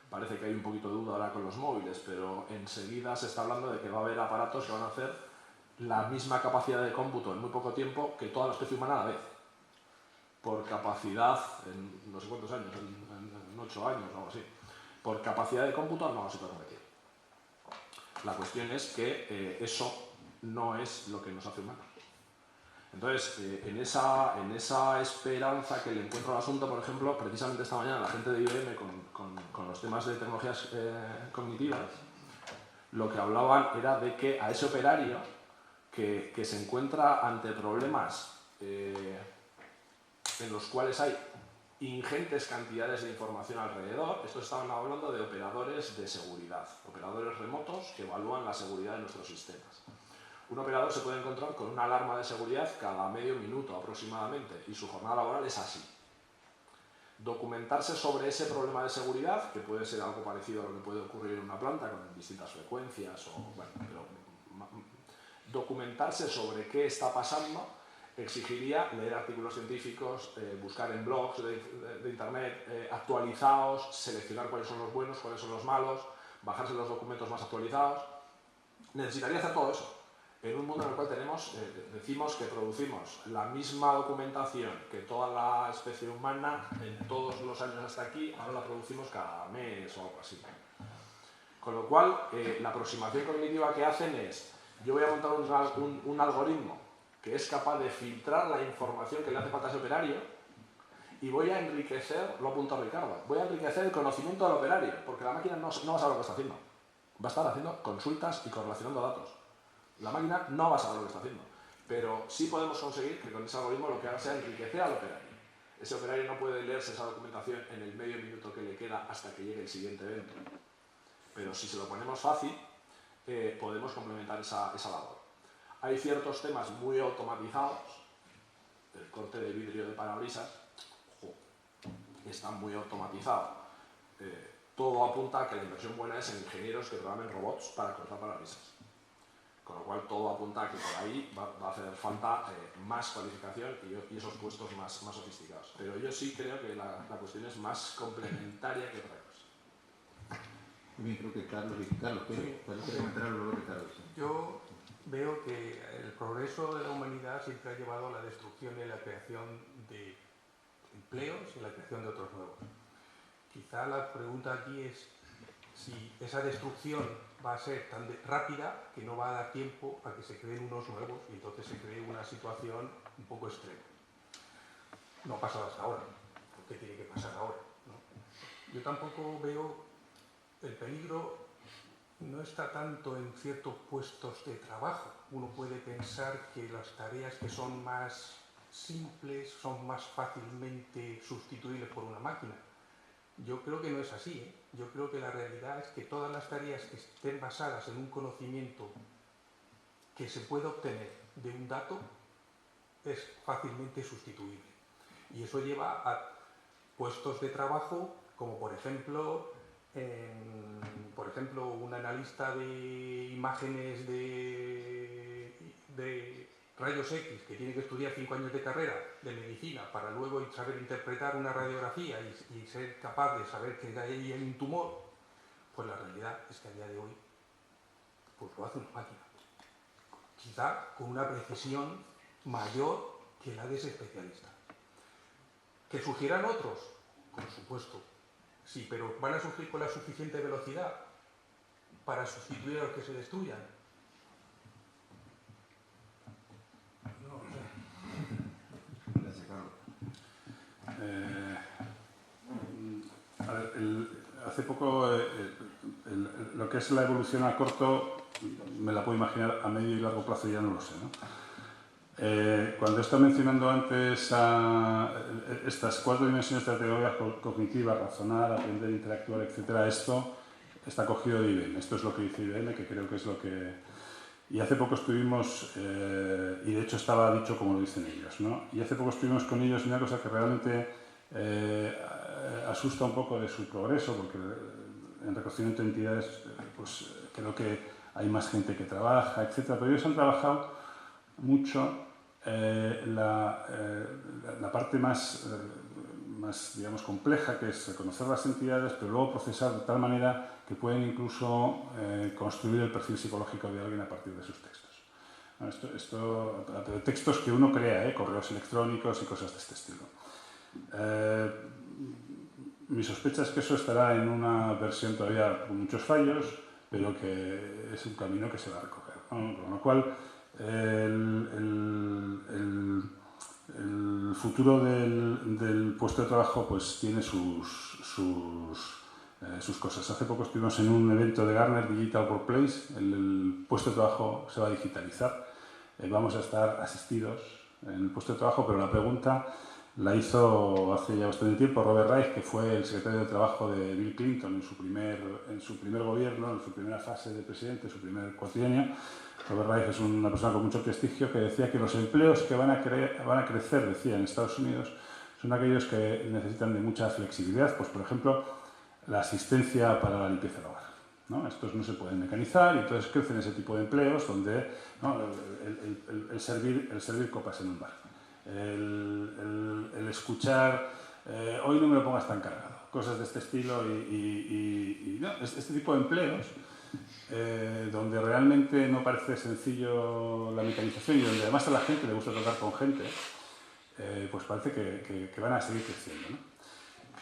Parece que hay un poquito de duda ahora con los móviles, pero enseguida se está hablando de que va a haber aparatos que van a hacer la misma capacidad de cómputo en muy poco tiempo que toda la especie humana a la vez. Por capacidad, en no sé cuántos años, en 8 años o algo así. Por capacidad de cómputo no se puede competir. La cuestión es que eso no es lo que nos hace humanos. Entonces, en esa esperanza que le encuentro al asunto, por ejemplo, precisamente esta mañana la gente de IBM con los temas de tecnologías cognitivas, lo que hablaban era de que a ese operario que se encuentra ante problemas en los cuales hay ingentes cantidades de información alrededor, estos estaban hablando de operadores de seguridad, operadores remotos que evalúan la seguridad de nuestros sistemas. Un operador se puede encontrar con una alarma de seguridad cada medio minuto aproximadamente y su jornada laboral es así. Documentarse sobre ese problema de seguridad, que puede ser algo parecido a lo que puede ocurrir en una planta con distintas frecuencias, pero documentarse sobre qué está pasando exigiría leer artículos científicos, buscar en blogs de internet actualizados, seleccionar cuáles son los buenos, cuáles son los malos, bajarse los documentos más actualizados. Necesitaría hacer todo eso. En un mundo en el cual decimos que producimos la misma documentación que toda la especie humana en todos los años hasta aquí, ahora la producimos cada mes o algo así. Con lo cual, la aproximación cognitiva que hacen es, yo voy a montar un algoritmo que es capaz de filtrar la información que le hace falta a ese operario y voy a enriquecer, lo apunta Ricardo, voy a enriquecer el conocimiento del operario, porque la máquina no va a saber lo que está haciendo. Va a estar haciendo consultas y correlacionando datos. La máquina no va a saber lo que está haciendo, pero sí podemos conseguir que con ese algoritmo lo que haga sea enriquecer al operario. Ese operario no puede leerse esa documentación en el medio minuto que le queda hasta que llegue el siguiente evento. Pero si se lo ponemos fácil, podemos complementar esa labor. Hay ciertos temas muy automatizados, el corte de vidrio de parabrisas, está muy automatizado. Todo apunta a que la inversión buena es en ingenieros que programen robots para cortar parabrisas. Con lo cual todo apunta a que por ahí va a hacer falta más cualificación y esos puestos más sofisticados. Pero yo sí creo que la cuestión es más complementaria que otra cosa. Bien, creo que Carlos parece comentar algo de Carlos. Yo veo que el progreso de la humanidad siempre ha llevado a la destrucción y la creación de empleos y la creación de otros nuevos. Quizá la pregunta aquí es si esa destrucción va a ser tan rápida que no va a dar tiempo a que se creen unos nuevos y entonces se cree una situación un poco extrema. No ha pasado hasta ahora, ¿por qué tiene que pasar ahora? ¿No? Yo tampoco veo el peligro, no está tanto en ciertos puestos de trabajo. Uno puede pensar que las tareas que son más simples son más fácilmente sustituibles por una máquina. Yo creo que no es así, ¿eh? Yo creo que la realidad es que todas las tareas que estén basadas en un conocimiento que se puede obtener de un dato es fácilmente sustituible. Y eso lleva a puestos de trabajo como por ejemplo un analista de imágenes de rayos X que tiene que estudiar 5 años de carrera de medicina para luego saber interpretar una radiografía y ser capaz de saber que ahí hay un tumor, pues la realidad es que a día de hoy pues lo hace una máquina. Quizá con una precisión mayor que la de ese especialista. ¿Que surgirán otros? Por supuesto. Sí, pero ¿van a surgir con la suficiente velocidad para sustituir a los que se destruyan? No lo sé. Gracias, Carlos. A ver, hace poco lo que es la evolución a corto me la puedo imaginar, a medio y largo plazo ya no lo sé, ¿no? Cuando he estado mencionando antes estas 4 dimensiones de la tecnología cognitiva, razonar, aprender, interactuar, etc., esto está cogido de IBM. Esto es lo que dice IBM, que creo que es lo que... Y hace poco estuvimos, y de hecho estaba dicho como lo dicen ellos, ¿no? Y hace poco estuvimos con ellos y una cosa que realmente asusta un poco de su progreso, porque en reconocimiento de entidades pues creo que hay más gente que trabaja, etc. Pero ellos han trabajado mucho la parte más digamos, compleja, que es reconocer las entidades, pero luego procesar de tal manera que pueden incluso construir el perfil psicológico de alguien a partir de sus textos. Pero textos que uno crea, correos electrónicos y cosas de este estilo. Mi sospecha es que eso estará en una versión todavía con muchos fallos, pero que es un camino que se va a recoger, ¿no? Con lo cual, el futuro del puesto de trabajo pues tiene sus cosas. Hace poco estuvimos en un evento de Gartner, Digital Workplace. El puesto de trabajo se va a digitalizar. Vamos a estar asistidos en el puesto de trabajo, pero la pregunta la hizo hace ya bastante tiempo Robert Reich, que fue el secretario de Trabajo de Bill Clinton en su primer gobierno, en su primera fase de presidente, su primer cuatrienio. Robert Reich es una persona con mucho prestigio que decía que los empleos que van a crecer, decía, en Estados Unidos, son aquellos que necesitan de mucha flexibilidad, pues por ejemplo, la asistencia para la limpieza del hogar, ¿no? Estos no se pueden mecanizar y entonces crecen ese tipo de empleos donde, ¿no? el servir copas en un bar. El escuchar, hoy no me lo pongas tan cargado, cosas de este estilo y no, este tipo de empleos donde realmente no parece sencillo la mecanización y donde además a la gente le gusta tratar con gente, pues parece que van a seguir creciendo, ¿no?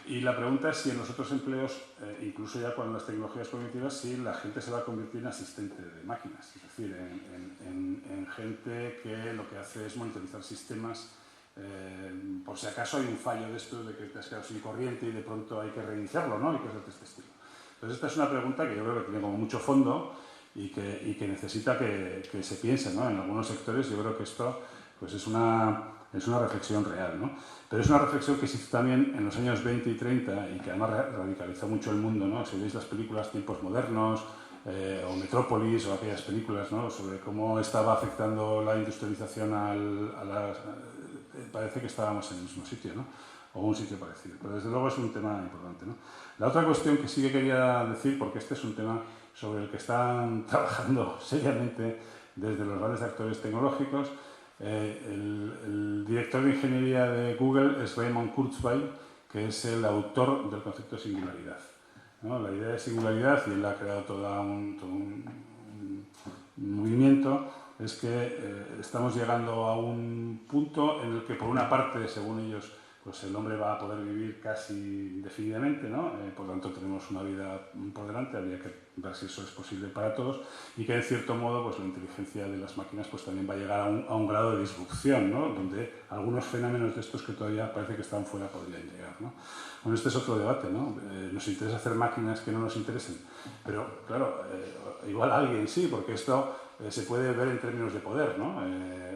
Y la pregunta es si en los otros empleos, incluso ya con las tecnologías cognitivas, si la gente se va a convertir en asistente de máquinas, es decir, en gente que lo que hace es monitorizar sistemas por si acaso hay un fallo de esto, de que te has quedado sin corriente y de pronto hay que reiniciarlo, ¿no? Y cosas de este estilo. Entonces esta es una pregunta que yo creo que tiene como mucho fondo y que necesita que se piense, ¿no? En algunos sectores yo creo que esto pues es una reflexión real, ¿no? Pero es una reflexión que se hizo también en los años 20 y 30 y que además radicalizó mucho el mundo, ¿no? Si veis las películas Tiempos Modernos o Metrópolis o aquellas películas, ¿no? Sobre cómo estaba afectando la industrialización a las... parece que estábamos en el mismo sitio, ¿no? O un sitio parecido. Pero desde luego es un tema importante, ¿no? La otra cuestión que sí que quería decir, porque este es un tema sobre el que están trabajando seriamente desde los grandes actores tecnológicos. El director de ingeniería de Google es Raymond Kurzweil, que es el autor del concepto de singularidad, ¿no? La idea de singularidad, y él ha creado todo un movimiento, es que estamos llegando a un punto en el que, por una parte, según ellos, pues el hombre va a poder vivir casi indefinidamente, ¿no? Por lo tanto, tenemos una vida por delante, habría que ver si eso es posible para todos, y que, en cierto modo, pues la inteligencia de las máquinas pues también va a llegar a un grado de disrupción, ¿no? Donde algunos fenómenos de estos que todavía parece que están fuera podrían llegar, ¿no? Bueno, este es otro debate, ¿no? Nos interesa hacer máquinas que no nos interesen, pero, claro, igual a alguien sí, porque esto se puede ver en términos de poder, ¿no?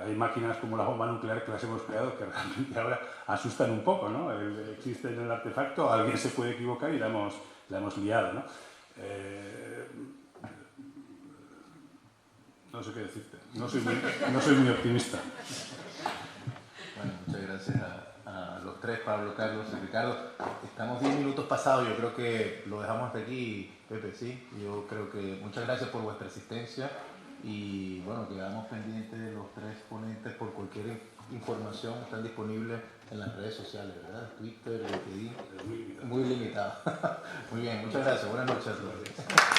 Hay máquinas como la bomba nuclear que las hemos creado que realmente ahora asustan un poco, ¿no? Existe en el artefacto, alguien se puede equivocar y la hemos liado, ¿no? No sé qué decirte, no soy muy optimista. Bueno, muchas gracias a los tres, Pablo, Carlos y Ricardo. Estamos 10 minutos pasados, yo creo que lo dejamos hasta aquí, Pepe, ¿sí? Yo creo que muchas gracias por vuestra asistencia y bueno, quedamos pendientes de los tres ponentes por cualquier información, están disponibles en las redes sociales, ¿verdad? Twitter, LinkedIn, muy limitado. Muy bien, muchas gracias, buenas noches a todos.